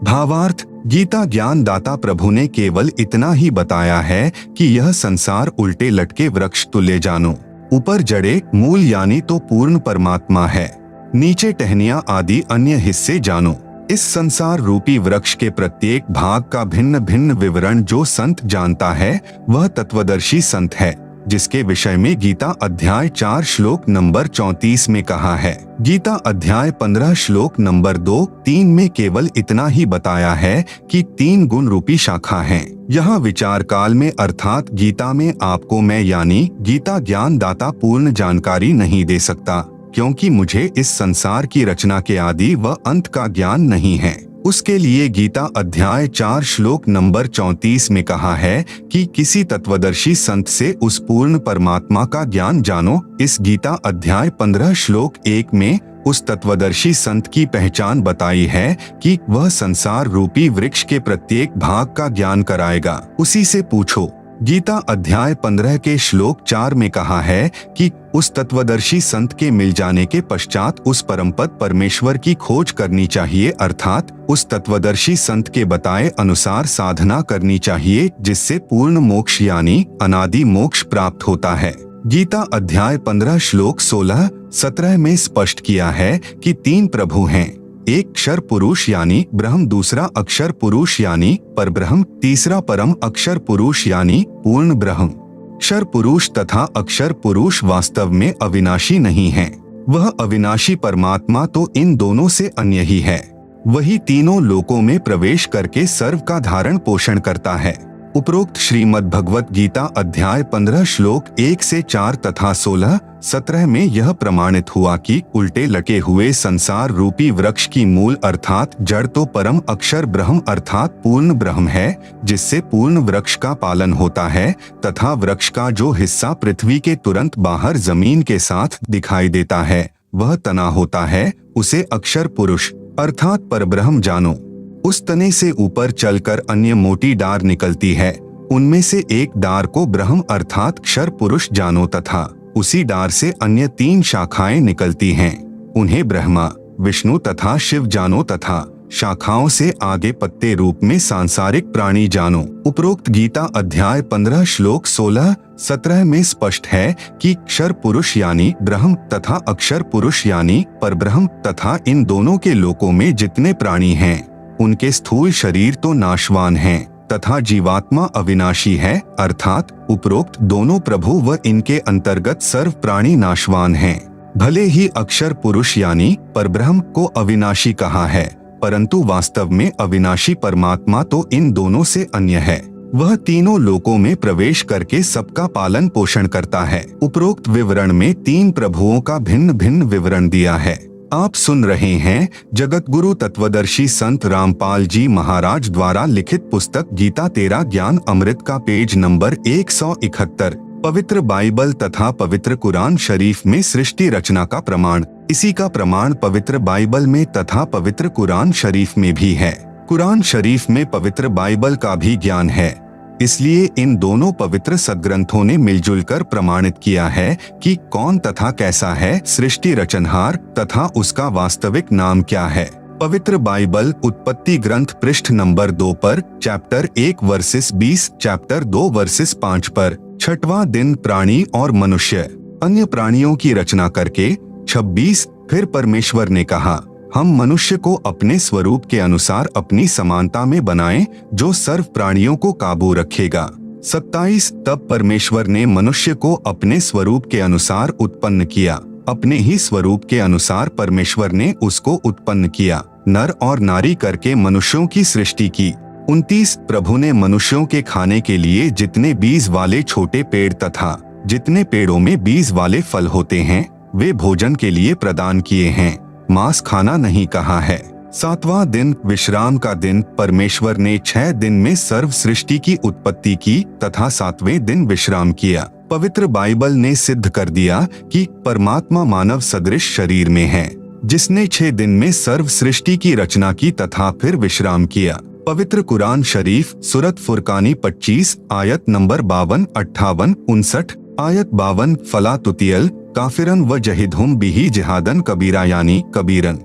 Speaker 1: भावार्थ, गीता ज्ञान दाता प्रभु ने केवल इतना ही बताया है कि यह संसार उल्टे लटके वृक्ष तुल्य जानो, ऊपर जड़े मूल यानी तो पूर्ण परमात्मा है, नीचे टहनियां आदि अन्य हिस्से जानो। इस संसार रूपी वृक्ष के प्रत्येक भाग का भिन्न भिन्न विवरण जो संत जानता है वह तत्वदर्शी संत है, जिसके विषय में गीता अध्याय 4 श्लोक नंबर 34 में कहा है। गीता अध्याय 15 श्लोक नंबर 2-3 में केवल इतना ही बताया है कि 3 गुण रूपी शाखा हैं। यहाँ विचार काल में अर्थात गीता में आपको मैं यानी गीता ज्ञान दाता पूर्ण जानकारी नहीं दे सकता, क्योंकि मुझे इस संसार की रचना के आदि व अंत का ज्ञान नहीं है। उसके लिए गीता अध्याय 4 श्लोक नंबर 34 में कहा है कि किसी तत्वदर्शी संत से उस पूर्ण परमात्मा का ज्ञान जानो। इस गीता अध्याय 15 श्लोक 1 में उस तत्वदर्शी संत की पहचान बताई है कि वह संसार रूपी वृक्ष के प्रत्येक भाग का ज्ञान कराएगा, उसी से पूछो। गीता अध्याय 15 के श्लोक 4 में कहा है कि उस तत्वदर्शी संत के मिल जाने के पश्चात उस परमपद परमेश्वर की खोज करनी चाहिए, अर्थात उस तत्वदर्शी संत के बताए अनुसार साधना करनी चाहिए, जिससे पूर्ण मोक्ष यानी अनादि मोक्ष प्राप्त होता है। गीता अध्याय 15 श्लोक 16-17 में स्पष्ट किया है कि 3 प्रभु हैं, एक क्षर पुरुष यानी ब्रह्म, दूसरा अक्षर पुरुष यानी परब्रह्म, तीसरा परम अक्षर पुरुष यानी पूर्ण ब्रह्म। क्षर पुरुष तथा अक्षर पुरुष वास्तव में अविनाशी नहीं हैं। वह अविनाशी परमात्मा तो इन दोनों से अन्य ही है। वही तीनों लोकों में प्रवेश करके सर्व का धारण पोषण करता है। उपरोक्त श्रीमद् भगवत गीता अध्याय 15 श्लोक 1 से 4 तथा 16-17 में यह प्रमाणित हुआ कि उल्टे लटे हुए संसार रूपी वृक्ष की मूल अर्थात जड़ तो परम अक्षर ब्रह्म अर्थात पूर्ण ब्रह्म है, जिससे पूर्ण वृक्ष का पालन होता है, तथा वृक्ष का जो हिस्सा पृथ्वी के तुरंत बाहर जमीन के साथ दिखाई देता है वह तना होता है, उसे अक्षर पुरुष अर्थात परब्रह्म जानो। उस तने से ऊपर चलकर अन्य मोटी डार निकलती है, उनमें से एक डार को ब्रह्म अर्थात क्षर पुरुष जानो, तथा उसी डार से अन्य 3 शाखाएं निकलती हैं, उन्हें ब्रह्मा, विष्णु तथा शिव जानो, तथा शाखाओं से आगे पत्ते रूप में सांसारिक प्राणी जानो। उपरोक्त गीता अध्याय 15 श्लोक 16-17 में स्पष्ट है कि क्षर पुरुष यानी ब्रह्म तथा अक्षर पुरुष यानी परब्रह्म तथा इन दोनों के लोकों में जितने प्राणी हैं उनके स्थूल शरीर तो नाशवान हैं तथा जीवात्मा अविनाशी है, अर्थात उपरोक्त दोनों प्रभु व इनके अंतर्गत सर्व प्राणी नाशवान हैं। भले ही अक्षर पुरुष यानी परब्रह्म को अविनाशी कहा है, परंतु वास्तव में अविनाशी परमात्मा तो इन दोनों से अन्य है। वह तीनों लोकों में प्रवेश करके सबका पालन पोषण करता है। उपरोक्त विवरण में 3 प्रभुओं का भिन्न भिन्न विवरण दिया है। आप सुन रहे हैं जगत गुरु तत्वदर्शी संत रामपाल जी महाराज द्वारा लिखित पुस्तक गीता तेरा ज्ञान अमृत का पेज नंबर 171, पवित्र बाइबल तथा पवित्र कुरान शरीफ में सृष्टि रचना का प्रमाण। इसी का प्रमाण पवित्र बाइबल में तथा पवित्र कुरान शरीफ में भी है। कुरान शरीफ में पवित्र बाइबल का भी ज्ञान है, इसलिए इन दोनों पवित्र सद्ग्रंथों ने मिलजुल कर प्रमाणित किया है कि कौन तथा कैसा है सृष्टि रचनहार तथा उसका वास्तविक नाम क्या है। पवित्र बाइबल उत्पत्ति ग्रंथ पृष्ठ नंबर 2 पर चैप्टर 1 वर्सेस 20, चैप्टर 2 वर्सेस 5 पर 6वां दिन प्राणी और मनुष्य अन्य प्राणियों की रचना करके 26 फिर परमेश्वर ने कहा हम मनुष्य को अपने स्वरूप के अनुसार अपनी समानता में बनाएं जो सर्व प्राणियों को काबू रखेगा। 27 तब परमेश्वर ने मनुष्य को अपने स्वरूप के अनुसार उत्पन्न किया, अपने ही स्वरूप के अनुसार परमेश्वर ने उसको उत्पन्न किया, नर और नारी करके मनुष्यों की सृष्टि की। 29 प्रभु ने मनुष्यों के खाने के लिए जितने बीज वाले छोटे पेड़ तथा जितने पेड़ों में बीज वाले फल होते हैं वे भोजन के लिए प्रदान किए हैं, मांस खाना नहीं कहा है। 7वां दिन विश्राम का दिन, परमेश्वर ने 6 दिन में सर्व सृष्टि की उत्पत्ति की तथा 7वें दिन विश्राम किया। पवित्र बाइबल ने सिद्ध कर दिया कि परमात्मा मानव सदृश शरीर में है, जिसने 6 दिन में सर्व सृष्टि की रचना की तथा फिर विश्राम किया। पवित्र कुरान शरीफ सूरत फुरकानी 25 आयत नंबर 52, 58, 59, आयत 52 फला तुतियल काफिरन व जहिदहुम बिही जिहादन कबीरा यानी कबीरन।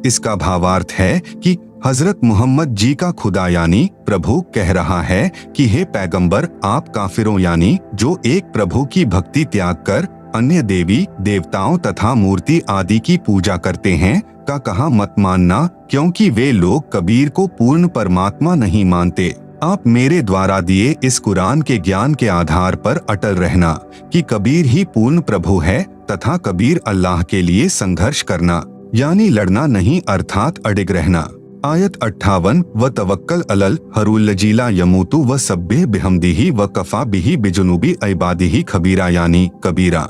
Speaker 1: इसका भावार्थ है कि हजरत मोहम्मद जी का खुदा यानी प्रभु कह रहा है कि हे पैगंबर, आप काफिरों यानी जो एक प्रभु की भक्ति त्याग कर अन्य देवी देवताओं तथा मूर्ति आदि की पूजा करते हैं का कहा मत मानना, क्योंकि वे लोग कबीर को पूर्ण परमात्मा नहीं मानते। आप मेरे द्वारा दिए इस कुरान के ज्ञान के आधार पर अटल रहना कि कबीर ही पूर्ण प्रभु है तथा कबीर अल्लाह के लिए संघर्ष करना यानी लड़ना नहीं अर्थात अडिग रहना। आयत 58 व तवक्कल अलल हरूल्लजीला यमूतु व सब्बिह बिहम्दिही व कफा बिही बिजुनूबी इबादिही खबीरा यानी कबीरा।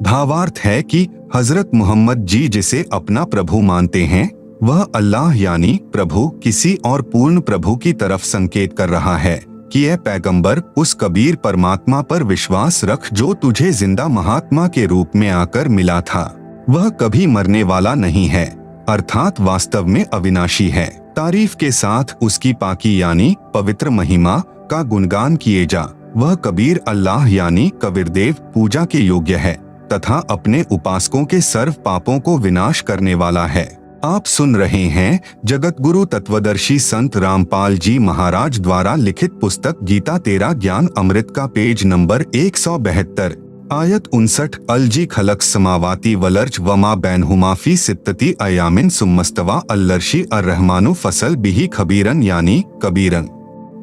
Speaker 1: भावार्थ है कि हजरत मोहम्मद जी जिसे अपना प्रभु मानते हैं वह अल्लाह यानी प्रभु किसी और पूर्ण प्रभु की तरफ संकेत कर रहा है कि यह पैगंबर उस कबीर परमात्मा पर विश्वास रख जो तुझे जिंदा महात्मा के रूप में आकर मिला था। वह कभी मरने वाला नहीं है अर्थात वास्तव में अविनाशी है। तारीफ के साथ उसकी पाकी यानी पवित्र महिमा का गुणगान किए जा। वह कबीर अल्लाह यानी कबीरदेव पूजा के योग्य है तथा अपने उपासकों के सर्व पापों को विनाश करने वाला है। आप सुन रहे हैं जगत गुरु तत्वदर्शी संत रामपाल जी महाराज द्वारा लिखित पुस्तक गीता तेरा ज्ञान अमृत का पेज नंबर 172 आयत 59 अलजी खलक समावाती वलर्ज वमा बैनहुमा फी सित्तती अयामिन सुम्मस्तवा अल्लर्शी अर्रहमानु फसल बिही खबीरन यानी कबीरन।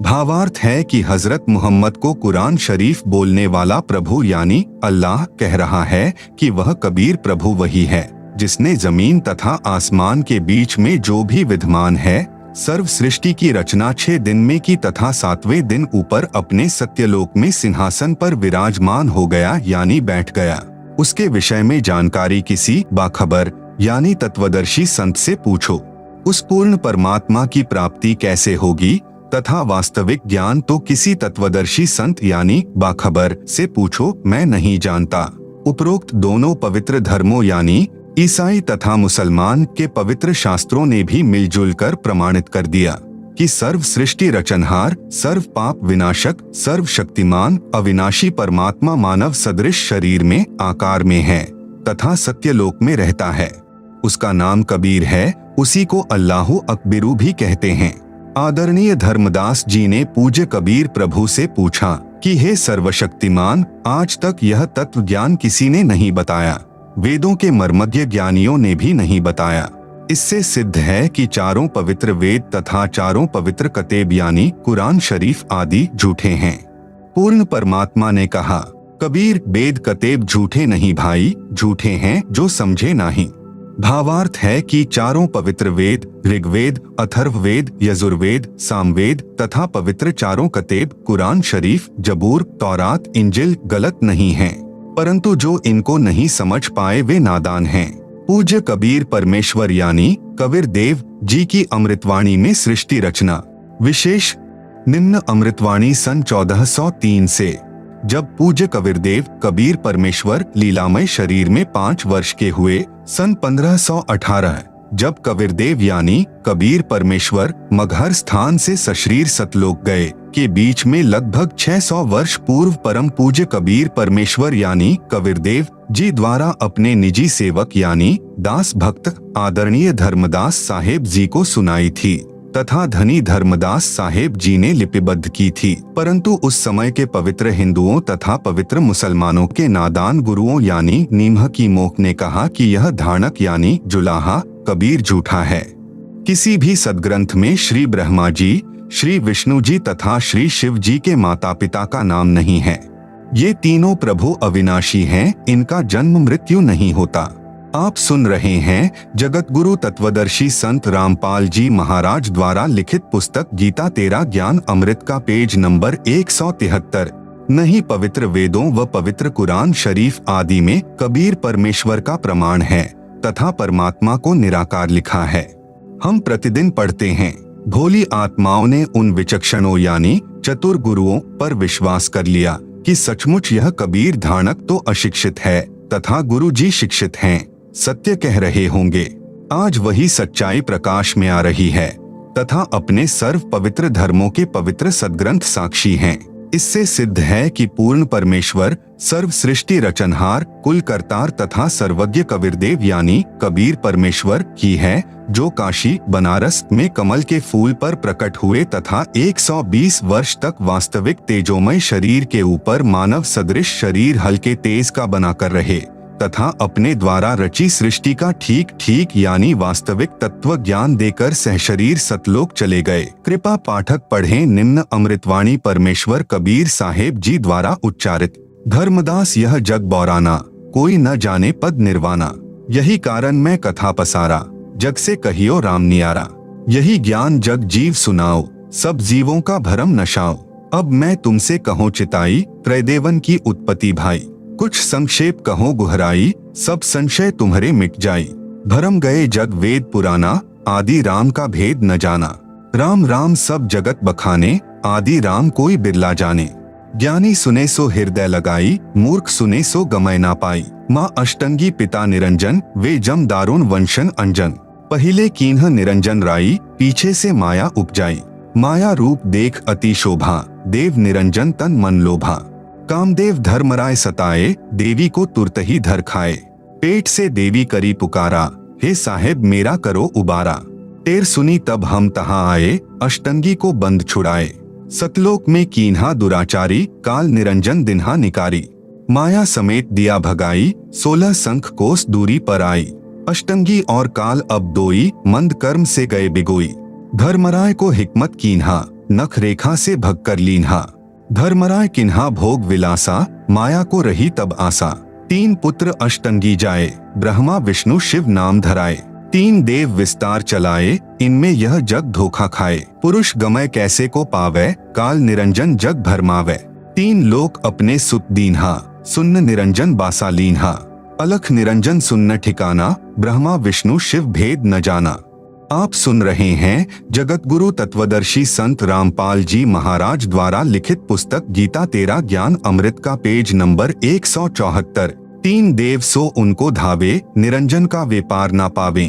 Speaker 1: भावार्थ है कि हजरत मोहम्मद को कुरान शरीफ बोलने वाला प्रभु यानी अल्लाह कह रहा है कि वह कबीर प्रभु वही है जिसने जमीन तथा आसमान के बीच में जो भी विद्यमान है सर्व सृष्टि की रचना 6 दिन में की तथा 7वें दिन ऊपर अपने सत्यलोक में सिंहासन पर विराजमान हो गया यानी बैठ गया। उसके विषय में जानकारी किसी बाखबर यानी तत्वदर्शी संत से पूछो। उस पूर्ण परमात्मा की प्राप्ति कैसे होगी तथा वास्तविक ज्ञान तो किसी तत्वदर्शी संत यानी बाखबर से पूछो, मैं नहीं जानता। उपरोक्त दोनों पवित्र धर्मों यानी ईसाई तथा मुसलमान के पवित्र शास्त्रों ने भी मिलजुल कर प्रमाणित कर दिया कि सर्व सृष्टि रचनहार, सर्व पाप विनाशक, सर्व शक्तिमान अविनाशी परमात्मा मानव सदृश शरीर में आकार में है तथा सत्यलोक में रहता है। उसका नाम कबीर है। उसी को अल्लाहु अकबिरू भी कहते हैं। आदरणीय धर्मदास जी ने पूज्य कबीर प्रभु से पूछा कि हे सर्वशक्तिमान, आज तक यह तत्व ज्ञान किसी ने नहीं बताया, वेदों के मर्मज्ञ ज्ञानियों ने भी नहीं बताया। इससे सिद्ध है कि चारों पवित्र वेद तथा चारों पवित्र कतेब यानी कुरान शरीफ आदि झूठे हैं। पूर्ण परमात्मा ने कहा, कबीर वेद कतेब झूठे नहीं भाई, झूठे हैं जो समझे नहीं। भावार्थ है कि चारों पवित्र वेद ऋग्वेद, अथर्ववेद, यजुर्वेद, सामवेद तथा पवित्र चारों कतेब कुरान शरीफ, जबूर, तौरात, इंजिल गलत नहीं हैं, परंतु जो इनको नहीं समझ पाए वे नादान हैं। पूज्य कबीर परमेश्वर यानी कबीर देव जी की अमृतवाणी में सृष्टि रचना विशेष निम्न अमृतवाणी सन 1403 से, जब पूज्य कबीरदेव कबीर परमेश्वर लीलामय शरीर में 5 वर्ष के हुए, सन 1518 जब कबीरदेव यानी कबीर परमेश्वर मगहर स्थान से सशरीर सतलोक गए, के बीच में लगभग 600 वर्ष पूर्व परम पूज्य कबीर परमेश्वर यानी कबीरदेव जी द्वारा अपने निजी सेवक यानी दास भक्त आदरणीय धर्मदास साहेब जी को सुनाई थी तथा धनी धर्मदास साहेब जी ने लिपिबद्ध की थी। परंतु उस समय के पवित्र हिंदुओं तथा पवित्र मुसलमानों के नादान गुरुओं यानी नीमह की मोक ने कहा कि यह धानक यानी जुलाहा कबीर झूठा है। किसी भी सदग्रंथ में श्री ब्रह्मा जी, श्री विष्णु जी तथा श्री शिव जी के माता पिता का नाम नहीं है। ये तीनों प्रभु अविनाशी हैं, इनका जन्म मृत्यु नहीं होता। आप सुन रहे हैं जगत गुरु तत्वदर्शी संत रामपाल जी महाराज द्वारा लिखित पुस्तक गीता तेरा ज्ञान अमृत का पेज नंबर 173। नहीं पवित्र वेदों व पवित्र कुरान शरीफ आदि में कबीर परमेश्वर का प्रमाण है तथा परमात्मा को निराकार लिखा है। हम प्रतिदिन पढ़ते हैं। भोली आत्माओं ने उन विचक्षणों यानी चतुर गुरुओं पर विश्वास कर लिया कि सचमुच यह कबीर धानक तो अशिक्षित है तथा गुरु जी शिक्षित हैं, सत्य कह रहे होंगे। आज वही सच्चाई प्रकाश में आ रही है तथा अपने सर्व पवित्र धर्मों के पवित्र सदग्रंथ साक्षी हैं। इससे सिद्ध है कि पूर्ण परमेश्वर सर्व सृष्टि रचनहार, कुल करतार तथा सर्वज्ञ कबीरदेव यानी कबीर परमेश्वर ही है, जो काशी बनारस में कमल के फूल पर प्रकट हुए तथा 120 वर्ष तक वास्तविक तेजोमय शरीर के ऊपर मानव सदृश शरीर हल्के तेज का बनाकर रहे। तथा अपने द्वारा रची सृष्टि का ठीक ठीक यानी वास्तविक तत्व ज्ञान देकर सहशरीर सतलोक चले गए। कृपा पाठक पढ़ें निम्न अमृतवाणी परमेश्वर कबीर साहेब जी द्वारा उच्चारित। धर्मदास यह जग बौराना, कोई न जाने पद निर्वाणा। यही कारण मैं कथा पसारा, जग से कहियो राम नियारा। यही ज्ञान जग जीव सुनाओ, सब जीवों का भरम नशाओ। अब मैं तुमसे कहूँ चिताई, त्रैदेवन की उत्पत्ति भाई। कुछ संक्षेप कहो गुहराई, सब संशय तुम्हारे मिट जाई। भरम गए जग वेद पुराना, आदि राम का भेद न जाना। राम राम सब जगत बखाने, आदि राम कोई बिरला जाने। ज्ञानी सुने सो हृदय लगाई, मूर्ख सुने सो गमय ना पाई। माँ अष्टंगी पिता निरंजन, वे जम दारुण वंशन अंजन। पहिले कीन्ह निरंजन राई, पीछे से माया उपजाई। माया रूप देख अति शोभा, देव निरंजन तन मन लोभा। कामदेव धर्मराय सताए, देवी को तुरत ही धर खाए। पेट से देवी करी पुकारा, हे साहेब मेरा करो उबारा। टेर सुनी तब हम तहाँ आए, अष्टंगी को बंद छुड़ाए। सतलोक में कीन्हा दुराचारी, काल निरंजन दिन्हा निकारी। माया समेत दिया भगाई, 16 शंख कोस दूरी पर आई। अष्टंगी और काल अब दोई, मंद कर्म से गए बिगोई। धर्मराय को हिकमत कीन्हा, नख रेखा से भग कर लीन्हा। धर्मराय किन्हा भोग विलासा, माया को रही तब आसा। 3 पुत्र अष्टंगी जाए, ब्रह्मा विष्णु शिव नाम धराए। 3 देव विस्तार चलाए, इनमें यह जग धोखा खाए। पुरुष गमय कैसे को पावे, काल निरंजन जग भरमावे। 3 लोक अपने सुत दीन्हा, सुन्न निरंजन बासा लीन्हा। अलख निरंजन सुन्न ठिकाना, ब्रह्मा विष्णु शिव भेद न जाना। आप सुन रहे हैं जगत गुरु तत्वदर्शी संत रामपाल जी महाराज द्वारा लिखित पुस्तक गीता तेरा ज्ञान अमृत का पेज नंबर 174। 3 देव सो उनको धावे, निरंजन का व्यापार ना पावे।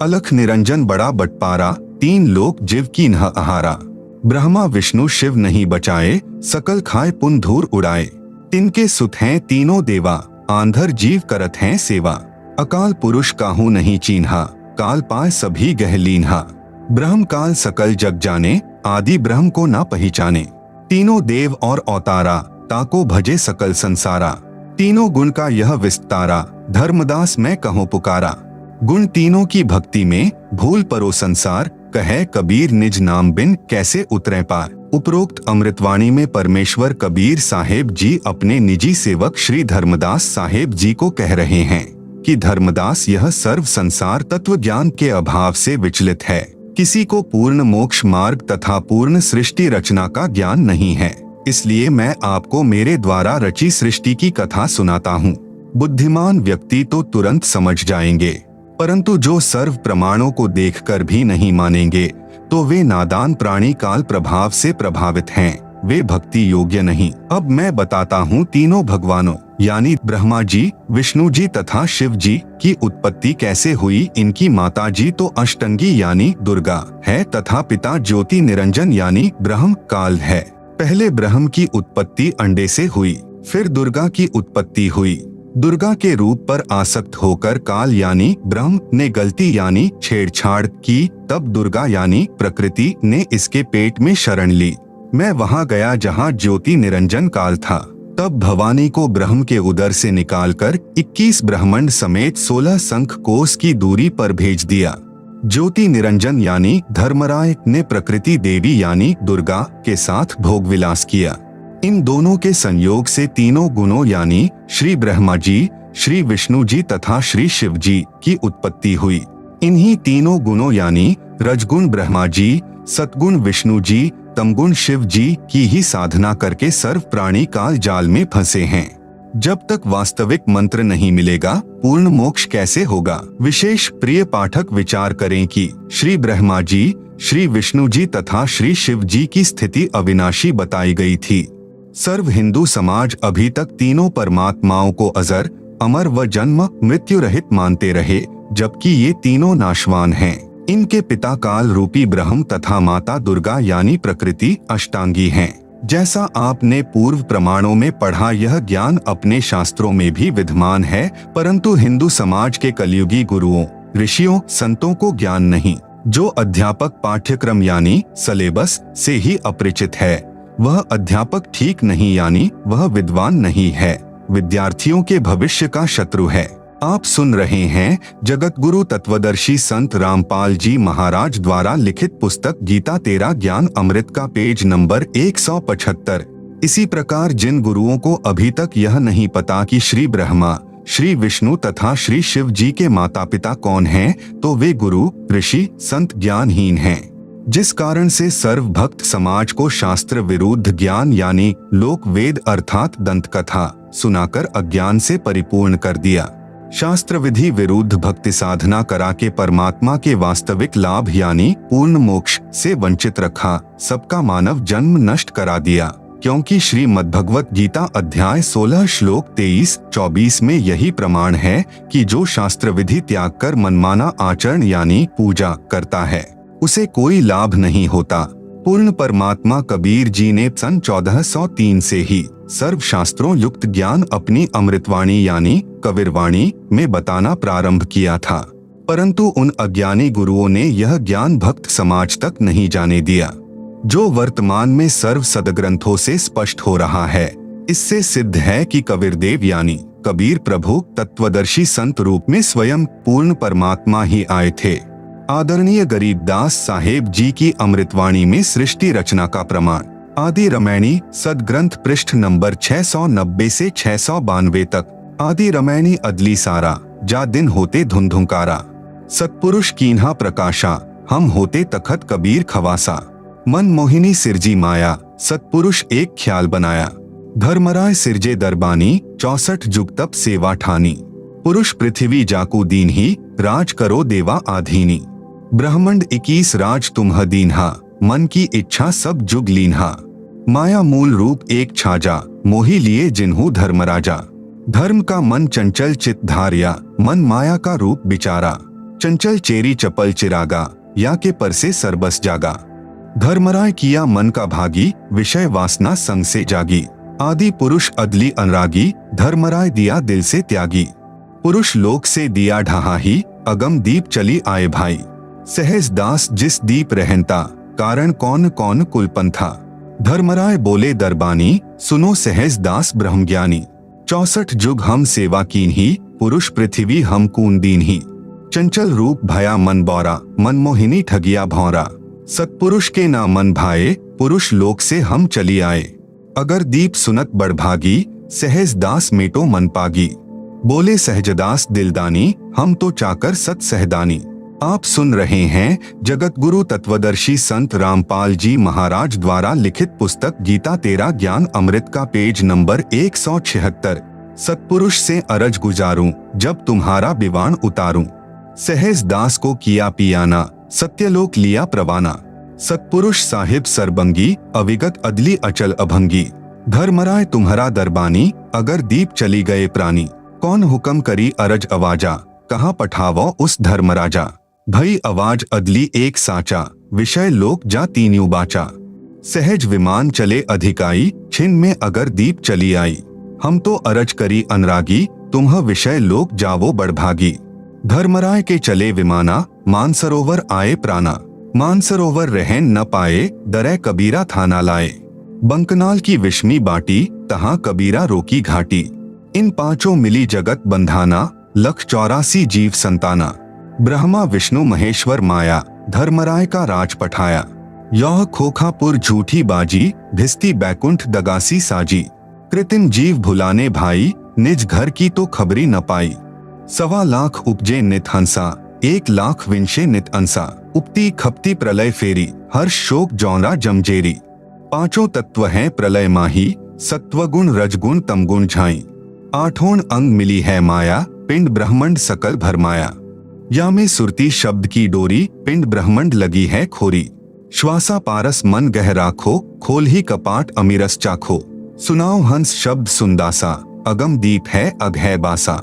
Speaker 1: अलख निरंजन बड़ा बटपारा, 3 लोक जीव की न आहारा। ब्रह्मा विष्णु शिव नहीं बचाए, सकल खाए पुन धूर उड़ाए। तिनके सुत हैं तीनों देवा, आंधर जीव करत हैं सेवा। अकाल पुरुष काहू नहीं चीन्हा, काल पाए सभी गहलीन्हा। ब्रह्म काल सकल जग जाने, आदि ब्रह्म को ना पहचाने। तीनों देव और अवतारा, ताको भजे सकल संसारा। तीनों गुण का यह विस्तारा, धर्मदास मैं कहूँ पुकारा। गुण तीनों की भक्ति में, भूल परो संसार। कहे कबीर निज नाम बिन, कैसे उतरे पार। उपरोक्त अमृतवाणी में परमेश्वर कबीर साहेब जी अपने निजी सेवक श्री धर्मदास साहेब जी को कह रहे हैं कि धर्मदास यह सर्व संसार तत्व ज्ञान के अभाव से विचलित है। किसी को पूर्ण मोक्ष मार्ग तथा पूर्ण सृष्टि रचना का ज्ञान नहीं है। इसलिए मैं आपको मेरे द्वारा रची सृष्टि की कथा सुनाता हूँ। बुद्धिमान व्यक्ति तो तुरंत समझ जाएंगे, परंतु जो सर्व प्रमाणों को देखकर भी नहीं मानेंगे तो वे नादान प्राणी काल प्रभाव से प्रभावित हैं, वे भक्ति योग्य नहीं। अब मैं बताता हूँ तीनों भगवानों यानी ब्रह्मा जी, विष्णु जी तथा शिव जी की उत्पत्ति कैसे हुई। इनकी माता जी तो अष्टंगी यानी दुर्गा है तथा पिता ज्योति निरंजन यानी ब्रह्म काल है। पहले ब्रह्म की उत्पत्ति अंडे से हुई, फिर दुर्गा की उत्पत्ति हुई। दुर्गा के रूप पर आसक्त होकर काल यानी ब्रह्म ने गलती यानी छेड़छाड़ की, तब दुर्गा यानी प्रकृति ने इसके पेट में शरण ली। मैं वहां गया जहां ज्योति निरंजन काल था। तब भवानी को ब्रह्म के उदर से निकालकर 21 ब्रह्मांड समेत 16 शंख कोस की दूरी पर भेज दिया। ज्योति निरंजन यानी धर्मराय ने प्रकृति देवी यानी दुर्गा के साथ भोग विलास किया। इन दोनों के संयोग से तीनों गुणों यानी श्री ब्रह्मा जी, श्री विष्णु जी तथा श्री शिव जी की उत्पत्ति हुई। इन्हीं तीनों गुणों यानी रजगुण ब्रह्मा जी, सतगुण विष्णु जी, तमगुण शिव जी की ही साधना करके सर्व प्राणी काल जाल में फंसे हैं। जब तक वास्तविक मंत्र नहीं मिलेगा पूर्ण मोक्ष कैसे होगा। विशेष प्रिय पाठक विचार करें कि श्री ब्रह्मा जी, श्री विष्णु जी तथा श्री शिव जी की स्थिति अविनाशी बताई गई थी। सर्व हिंदू समाज अभी तक तीनों परमात्माओं को अजर, अमर व जन्म मृत्यु रहित मानते रहे, जबकि ये तीनों नाशवान हैं। इनके पिता काल रूपी ब्रह्म तथा माता दुर्गा यानी प्रकृति अष्टांगी हैं। जैसा आपने पूर्व प्रमाणों में पढ़ा, यह ज्ञान अपने शास्त्रों में भी विद्यमान है, परंतु हिंदू समाज के कलयुगी गुरुओं, ऋषियों, संतों को ज्ञान नहीं। जो अध्यापक पाठ्यक्रम यानी सिलेबस से ही अपरिचित है, वह अध्यापक ठीक नहीं यानी वह विद्वान नहीं है, विद्यार्थियों के भविष्य का शत्रु है। आप सुन रहे हैं जगत गुरु तत्वदर्शी संत रामपाल जी महाराज द्वारा लिखित पुस्तक गीता तेरा ज्ञान अमृत का पेज नंबर 175। इसी प्रकार जिन गुरुओं को अभी तक यह नहीं पता कि श्री ब्रह्मा, श्री विष्णु तथा श्री शिव जी के माता पिता कौन हैं, तो वे गुरु, ऋषि, संत ज्ञानहीन हैं, जिस कारण से सर्व भक्त समाज को शास्त्र विरुद्ध ज्ञान यानी लोक वेद अर्थात दंत कथा सुनाकर अज्ञान से परिपूर्ण कर दिया। शास्त्र विधि विरुद्ध भक्ति साधना करा के परमात्मा के वास्तविक लाभ यानी पूर्ण मोक्ष से वंचित रखा, सबका मानव जन्म नष्ट करा दिया। क्योंकि श्रीमद् भगवत गीता अध्याय 16 श्लोक 23-24 में यही प्रमाण है कि जो शास्त्र विधि त्याग कर मनमाना आचरण यानी पूजा करता है उसे कोई लाभ नहीं होता। पूर्ण परमात्मा कबीर जी ने सन 1403 से ही सर्व शास्त्रों युक्त ज्ञान अपनी अमृतवाणी यानी कबीरवाणी में बताना प्रारंभ किया था, परंतु उन अज्ञानी गुरुओं ने यह ज्ञान भक्त समाज तक नहीं जाने दिया, जो वर्तमान में सर्व सदग्रंथों से स्पष्ट हो रहा है। इससे सिद्ध है कि कबीरदेव यानी कबीर प्रभु तत्वदर्शी संत रूप में स्वयं पूर्ण परमात्मा ही आए थे। आदरणीय गरीबदास साहेब जी की अमृतवाणी में सृष्टि रचना का प्रमाण आदि रामायणी सदग्रंथ पृष्ठ नंबर 690 से 692 तक। आदि रामायणी अदली सारा जा दिन होते धुंधुकारा, सतपुरुष कीन्हा प्रकाशा हम होते तखत कबीर खवासा। मन मोहिनी सिरजी माया सतपुरुष एक ख्याल बनाया, धर्मराय सिरजे दरबानी 64 जुग तप सेवा ठानी। पुरुष पृथ्वी जाकू दीन ही राज करो देवा आधीनी। ब्रह्मंड 21 राज तुम्ह दीन्हा, मन की इच्छा सब जुग लीन्हा। माया मूल रूप एक छाजा, मोही लिए जिन्हू धर्मराजा। धर्म का मन चंचल चित धारिया, मन माया का रूप बिचारा। चंचल चेरी चपल चिरागा, या के पर से सरबस जागा। धर्मराय किया मन का भागी, विषय वासना संग से जागी। आदि पुरुष अदली अनुरागी, धर्मराय दिया दिल से त्यागी। पुरुष लोक से दिया ढहा ही, अगम दीप चली आए भाई। सहज दास जिस दीप रहनता, कारण कौन कौन कुलपंथा। धर्मराय बोले दरबानी, सुनो सहज दास ब्रह्मज्ञानी। 64 जुग हम सेवा कीन ही, पुरुष पृथ्वी हम कून दीन ही। चंचल रूप भया मन बौरा, मन मोहिनी ठगिया भौरा। सतपुरुष के ना मन भाए, पुरुष लोक से हम चली आए। अगर दीप सुनत बड़भागी, सहज दास मेटो मन पागी। बोले सहजदास दिलदानी, हम तो चाकर सत सहदानी। आप सुन रहे हैं जगत गुरु तत्वदर्शी संत रामपाल जी महाराज द्वारा लिखित पुस्तक गीता तेरा ज्ञान अमृत का पेज नंबर 176। सतपुरुष से अरज गुजारूं, जब तुम्हारा विवान उतारूं। सहज दास को किया पियाना, सत्यलोक लिया प्रवाना। सतपुरुष साहिब सरबंगी, अविगत अदली अचल अभंगी। धर्मराय तुम्हारा दरबानी, अगर दीप चली गए प्राणी। कौन हुक्म करी अरज आवाजा, कहाँ पठावो उस धर्मराजा। भई आवाज अदली एक साचा, विषय लोक जा तीन्यू बाचा। सहज विमान चले अधिकाई, छिन में अगर दीप चली आई। हम तो अरज करी अनुरागी, तुम्ह विषय लोक जावो बड़भागी। धर्मराय के चले विमाना, मानसरोवर आए प्राणा। मानसरोवर रहन न पाए, दरै कबीरा थाना लाए। बंकनाल की विषमी बाटी, तहाँ कबीरा रोकी घाटी। इन पांचों मिली जगत बंधाना, 184 जीव संताना। ब्रह्मा विष्णु महेश्वर माया, धर्मराय का राज पठाया। यह खोखापुर झूठी बाजी, भिस्ती बैकुंठ दगासी साजी। कृतिम जीव भुलाने भाई, निज घर की तो खबरी न पाई। 1.25 लाख उपजे नित हंसा, 1 लाख विंशे नित अंसा। उपती खपती प्रलय फेरी, हर्ष शोक जौरा जमजेरी। पांचों तत्व हैं प्रलय माही, सत्वगुण रजगुण तमगुण झाई। 8 अंग मिली है माया, पिंड ब्रह्मंड सकल भरमाया। या में सुरती शब्द की डोरी, पिंड ब्रह्मंड लगी है खोरी। श्वासा पारस मन गह राखो, खोल ही कपाट अमीरस चाखो। सुनाओ हंस शब्द सुंदासा, अगम दीप है अग है बासा।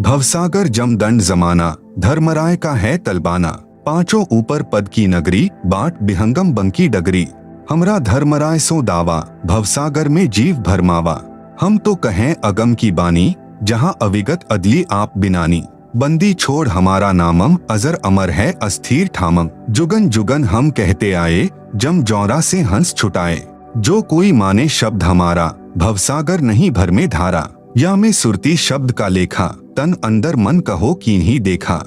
Speaker 1: भवसागर जमदंड जमाना, धर्मराय का है तलबाना। पांचों ऊपर पद की नगरी, बाट बिहंगम बंकी डगरी। हमरा धर्मराय सो दावा, भवसागर में जीव भरमावा। हम तो कहें अगम की बानी, जहाँ अविगत अदली आप बिनानी। बंदी छोड़ हमारा नामम, अजर अमर है अस्थिर ठामम। जुगन जुगन हम कहते आए, जम जौरा से हंस छुटाए। जो कोई माने शब्द हमारा, भवसागर नहीं भर में धारा। या में सुरती शब्द का लेखा, तन अंदर मन कहो कीन्ही देखा।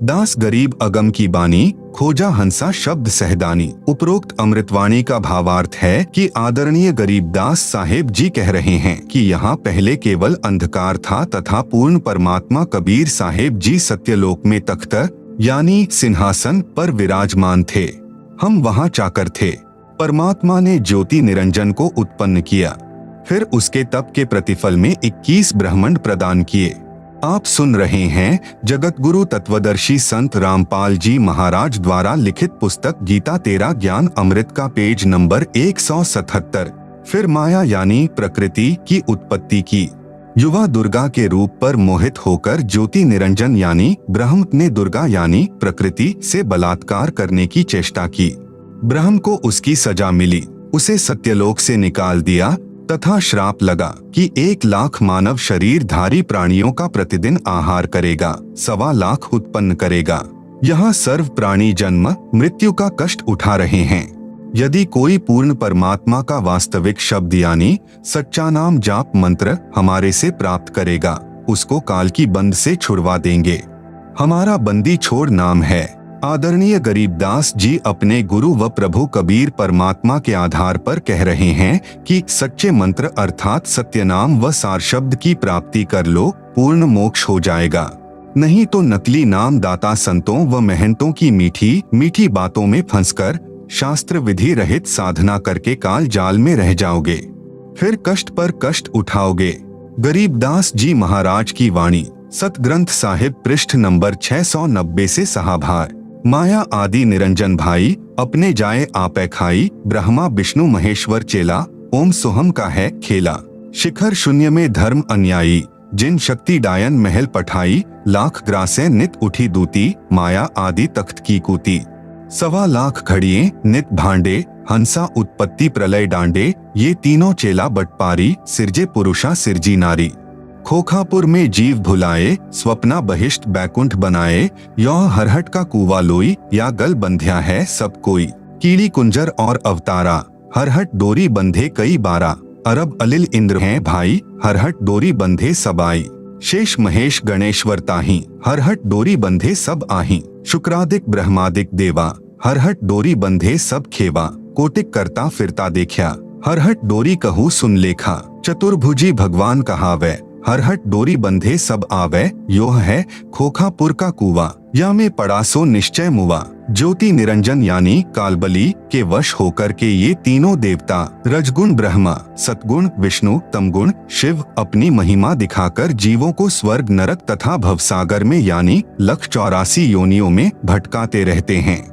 Speaker 1: दास गरीब अगम की बानी, खोजा हंसा शब्द सहदानी। उपरोक्त अमृतवाणी का भावार्थ है कि आदरणीय गरीबदास साहेब जी कह रहे हैं कि यहाँ पहले केवल अंधकार था तथा पूर्ण परमात्मा कबीर साहेब जी सत्यलोक में तख्त यानी सिंहासन पर विराजमान थे। हम वहाँ चाकर थे। परमात्मा ने ज्योति निरंजन को उत्पन्न किया, फिर उसके तप के प्रतिफल में 21 ब्रह्मांड प्रदान किए। आप सुन रहे हैं जगत गुरु तत्वदर्शी संत रामपाल जी महाराज द्वारा लिखित पुस्तक गीता तेरा ज्ञान अमृत का पेज नंबर 177। फिर माया यानी प्रकृति की उत्पत्ति की। युवा दुर्गा के रूप पर मोहित होकर ज्योति निरंजन यानी ब्रह्म ने दुर्गा यानी प्रकृति से बलात्कार करने की चेष्टा की। ब्रह्म को उसकी सजा मिली, उसे सत्यलोक से निकाल दिया तथा श्राप लगा कि 1 लाख मानव शरीरधारी प्राणियों का प्रतिदिन आहार करेगा, 1.25 लाख उत्पन्न करेगा। यहाँ सर्व प्राणी जन्म मृत्यु का कष्ट उठा रहे हैं। यदि कोई पूर्ण परमात्मा का वास्तविक शब्द यानी सच्चा नाम जाप मंत्र हमारे से प्राप्त करेगा, उसको काल की बंद से छुड़वा देंगे। हमारा बंदी छोड़ नाम है। आदरणीय गरीबदास जी अपने गुरु व प्रभु कबीर परमात्मा के आधार पर कह रहे हैं कि सच्चे मंत्र अर्थात सत्य नाम व सार शब्द की प्राप्ति कर लो, पूर्ण मोक्ष हो जाएगा। नहीं तो नकली नाम दाता संतों व महंतों की मीठी मीठी बातों में फंसकर शास्त्र विधि रहित साधना करके काल जाल में रह जाओगे, फिर कष्ट पर कष्ट उठाओगे। गरीबदास जी महाराज की वाणी, सतग्रंथ साहिब पृष्ठ नंबर 690 से सहाभार। माया आदि निरंजन भाई, अपने जाए आपे खाई, ब्रह्मा विष्णु महेश्वर चेला, ओम सोहम का है खेला। शिखर शून्य में धर्म अन्यायी, जिन शक्ति डायन महल पठाई, लाख ग्रासे नित उठी दूती, माया आदि तख्त की कूती। 1.25 लाख घड़िए नित भांडे, हंसा उत्पत्ति प्रलय डांडे, ये तीनों चेला बटपारी, सिरजे पुरुषा सिरजी नारी। खोखापुर में जीव भुलाए, स्वप्ना बहिष्ट बैकुंठ बनाए, यह हरहट का कुआ लोई, या गल बंध्या है सब कोई। कीड़ी कुंजर और अवतारा, हरहट डोरी बंधे कई बारा, अरब अलिल इंद्र हैं भाई, हरहट डोरी बंधे सब आई। शेष महेश गणेश्वर ताही, हरहट डोरी बंधे सब आही। शुक्रादिक ब्रह्मादिक देवा, हरहट डोरी बंधे सब खेवा। कोटिक करता फिरता देखा, हरहट डोरी कहू सुन लेखा। चतुर्भुजी भगवान कहावे, हरहट डोरी बंधे सब आवे, योह है खोखापुर का कुआ, या में पड़ा सो निश्चय मुआ। ज्योति निरंजन यानी कालबली के वश होकर के ये तीनों देवता रजगुण ब्रह्मा, सतगुण विष्णु, तमगुण शिव अपनी महिमा दिखाकर जीवों को स्वर्ग नरक तथा भवसागर में यानी 184 योनियों में भटकाते रहते हैं।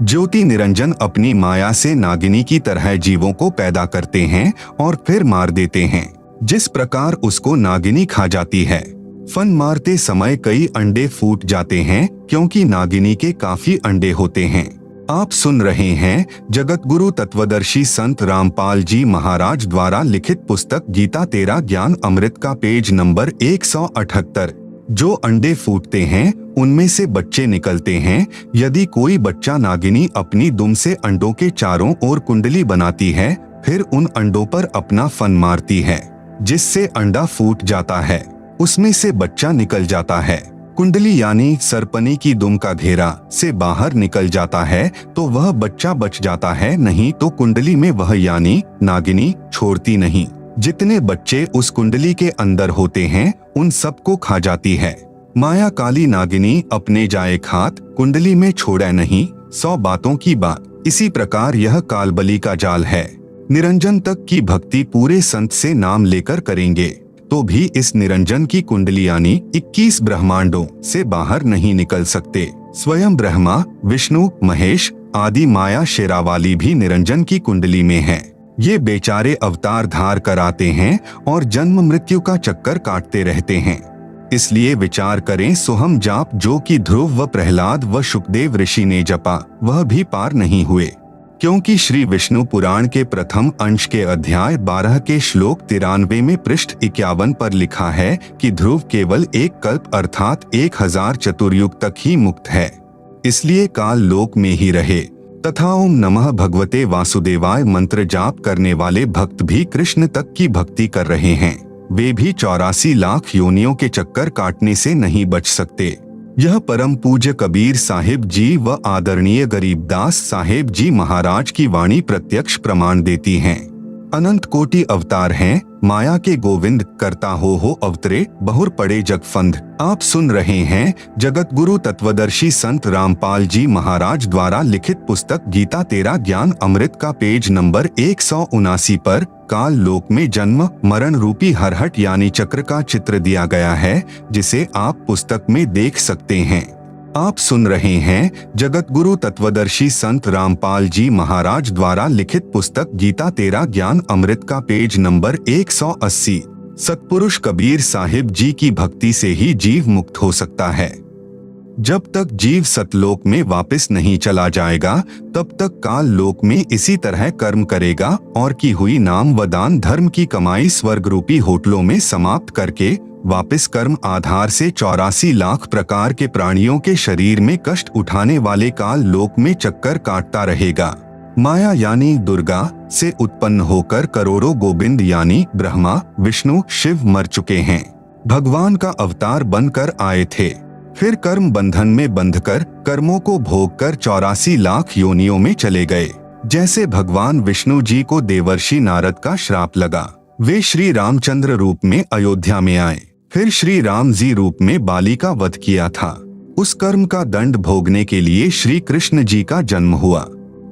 Speaker 1: ज्योति निरंजन अपनी माया से नागिनी की तरह जीवों को पैदा करते हैं और फिर मार देते हैं, जिस प्रकार उसको नागिनी खा जाती है। फन मारते समय कई अंडे फूट जाते हैं क्योंकि नागिनी के काफी अंडे होते हैं। आप सुन रहे हैं जगत गुरु तत्वदर्शी संत रामपाल जी महाराज द्वारा लिखित पुस्तक गीता तेरा ज्ञान अमृत का पेज नंबर 178। जो अंडे फूटते हैं उनमें से बच्चे निकलते हैं। यदि कोई बच्चा नागिनी अपनी दुम से अंडों के चारों ओर कुंडली बनाती है, फिर उन अंडों पर अपना फन मारती है, जिससे अंडा फूट जाता है, उसमें से बच्चा निकल जाता है। कुंडली यानी सरपनी की दुम का घेरा से बाहर निकल जाता है तो वह बच्चा बच जाता है, नहीं तो कुंडली में वह यानी नागिनी छोड़ती नहीं। जितने बच्चे उस कुंडली के अंदर होते हैं उन सबको खा जाती है। माया काली नागिनी अपने जाए खात, कुंडली में छोड़े नहीं, 100 बातों की बात। इसी प्रकार यह कालबली का जाल है। निरंजन तक की भक्ति पूरे संत से नाम लेकर करेंगे तो भी इस निरंजन की कुंडली यानी 21 ब्रह्मांडों से बाहर नहीं निकल सकते। स्वयं ब्रह्मा, विष्णु, महेश आदि माया शेरावाली भी निरंजन की कुंडली में है। ये बेचारे अवतार धार कर आते हैं और जन्म मृत्यु का चक्कर काटते रहते हैं। इसलिए विचार करें, सोहम जाप जो कि ध्रुव व प्रहलाद व शुकदेव ऋषि ने जपा, वह भी पार नहीं हुए, क्योंकि श्री विष्णु पुराण के प्रथम अंश के अध्याय 12 के श्लोक 93 में पृष्ठ 51 पर लिखा है कि ध्रुव केवल एक कल्प अर्थात 1000 चतुर्युग तक ही मुक्त है, इसलिए काल लोक में ही रहे। तथा ओम नमः भगवते वासुदेवाय मंत्र जाप करने वाले भक्त भी कृष्ण तक की भक्ति कर रहे हैं। वे भी 84 लाख योनियों के चक्कर काटने से नहीं बच सकते। यह परम पूज्य कबीर साहिब जी व आदरणीय गरीबदास साहेब जी महाराज की वाणी प्रत्यक्ष प्रमाण देती हैं। अनंत कोटि अवतार हैं, माया के गोविंद, करता हो अवतरे, बहुर पड़े जगफंद। आप सुन रहे हैं जगत गुरु तत्वदर्शी संत रामपाल जी महाराज द्वारा लिखित पुस्तक गीता तेरा ज्ञान अमृत का पेज नंबर 179 पर काल लोक में जन्म मरण रूपी हरहट यानी चक्र का चित्र दिया गया है, जिसे आप पुस्तक में देख सकते हैं। आप सुन रहे हैं जगत गुरु तत्वदर्शी संत रामपाल जी महाराज द्वारा लिखित पुस्तक गीता तेरा ज्ञान अमृत का पेज नंबर 180। सतपुरुष कबीर साहिब जी की भक्ति से ही जीव मुक्त हो सकता है। जब तक जीव सतलोक में वापस नहीं चला जाएगा, तब तक काल लोक में इसी तरह कर्म करेगा और की हुई नाम व दान धर्म की कमाई स्वर्ग रूपी होटलों में समाप्त करके वापस कर्म आधार से 84 लाख प्रकार के प्राणियों के शरीर में कष्ट उठाने वाले काल लोक में चक्कर काटता रहेगा। माया यानी दुर्गा से उत्पन्न होकर करोड़ों गोविंद यानी ब्रह्मा विष्णु शिव मर चुके हैं। भगवान का अवतार बनकर आए थे, फिर कर्म बंधन में बंधकर कर्मों को भोगकर 84 लाख योनियों में चले गए। जैसे भगवान विष्णु जी को देवर्षि नारद का श्राप लगा, वे श्री रामचंद्र रूप में अयोध्या में आए, फिर श्री राम जी रूप में बाली का वध किया था। उस कर्म का दंड भोगने के लिए श्री कृष्ण जी का जन्म हुआ।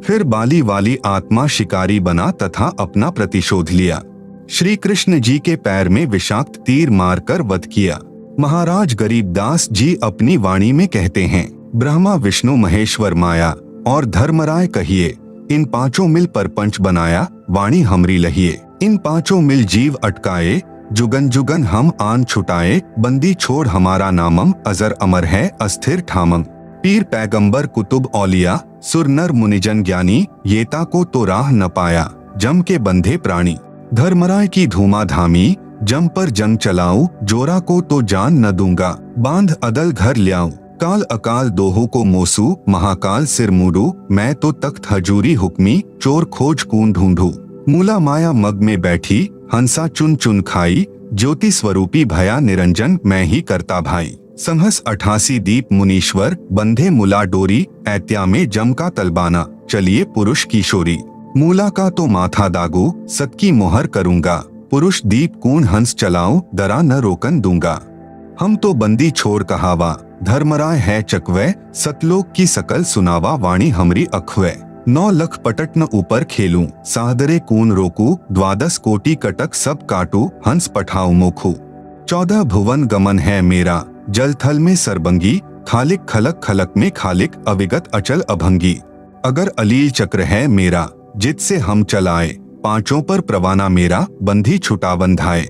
Speaker 1: फिर बाली वाली आत्मा शिकारी बना तथा अपना प्रतिशोध लिया। श्री कृष्ण जी के पैर में विषाक्त तीर मारकर वध किया। महाराज गरीबदास जी अपनी वाणी में कहते हैं, ब्रह्मा विष्णु महेश्वर माया और धर्मराय कहिए, इन पांचों मिल परपंच बनाया, वाणी हमरी लहिए। इन पांचों मिल जीव अटकाए, जुगन जुगन हम आन छुटाए, बंदी छोड़ हमारा नामम, अजर अमर है अस्थिर ठामम। पीर पैगंबर कुतुब औलिया, सुर नर मुनिजन ज्ञानी, येता को तो राह न पाया, जम के बंधे प्राणी। धर्मराय की धूमाधामी, जम पर जंग चलाऊं, जोरा को तो जान न दूंगा, बांध अदल घर ल्याऊं। काल अकाल दोहो को मोसू, महाकाल सिर मूडू, मैं तो तख्त हजूरी हुक्मी, चोर खोज कून ढूंढू। मूला माया मग में बैठी, हंसा चुन चुन खाई, ज्योति स्वरूपी भया निरंजन, मैं ही करता भाई। संहस 88 दीप मुनीश्वर, बंधे मुला डोरी, ऐत्या में जम का तलबाना, चलिए पुरुष किशोरी। मूला का तो माथा दागू, सत की मोहर करूंगा, पुरुष दीप कून हंस चलाऊं, डरा न रोकन दूंगा। हम तो बंदी छोड़ कहावा, धर्मराय है चकवे, सतलोक की सकल सुनावा, वाणी हमरी अखवे। 9 लख पटट न ऊपर खेलूं, सादरे कून रोकू, 12 कोटि कटक सब काटू, हंस पठाऊ मोखू। 14 भुवन गमन है मेरा, जल थल में सरबंगी, खालिक खलक खलक में खालिक, अविगत अचल अभंगी। अगर अलील चक्र है मेरा, जित से हम चलाए, पांचों पर प्रवाना मेरा, बंधी छुटा बंधाए।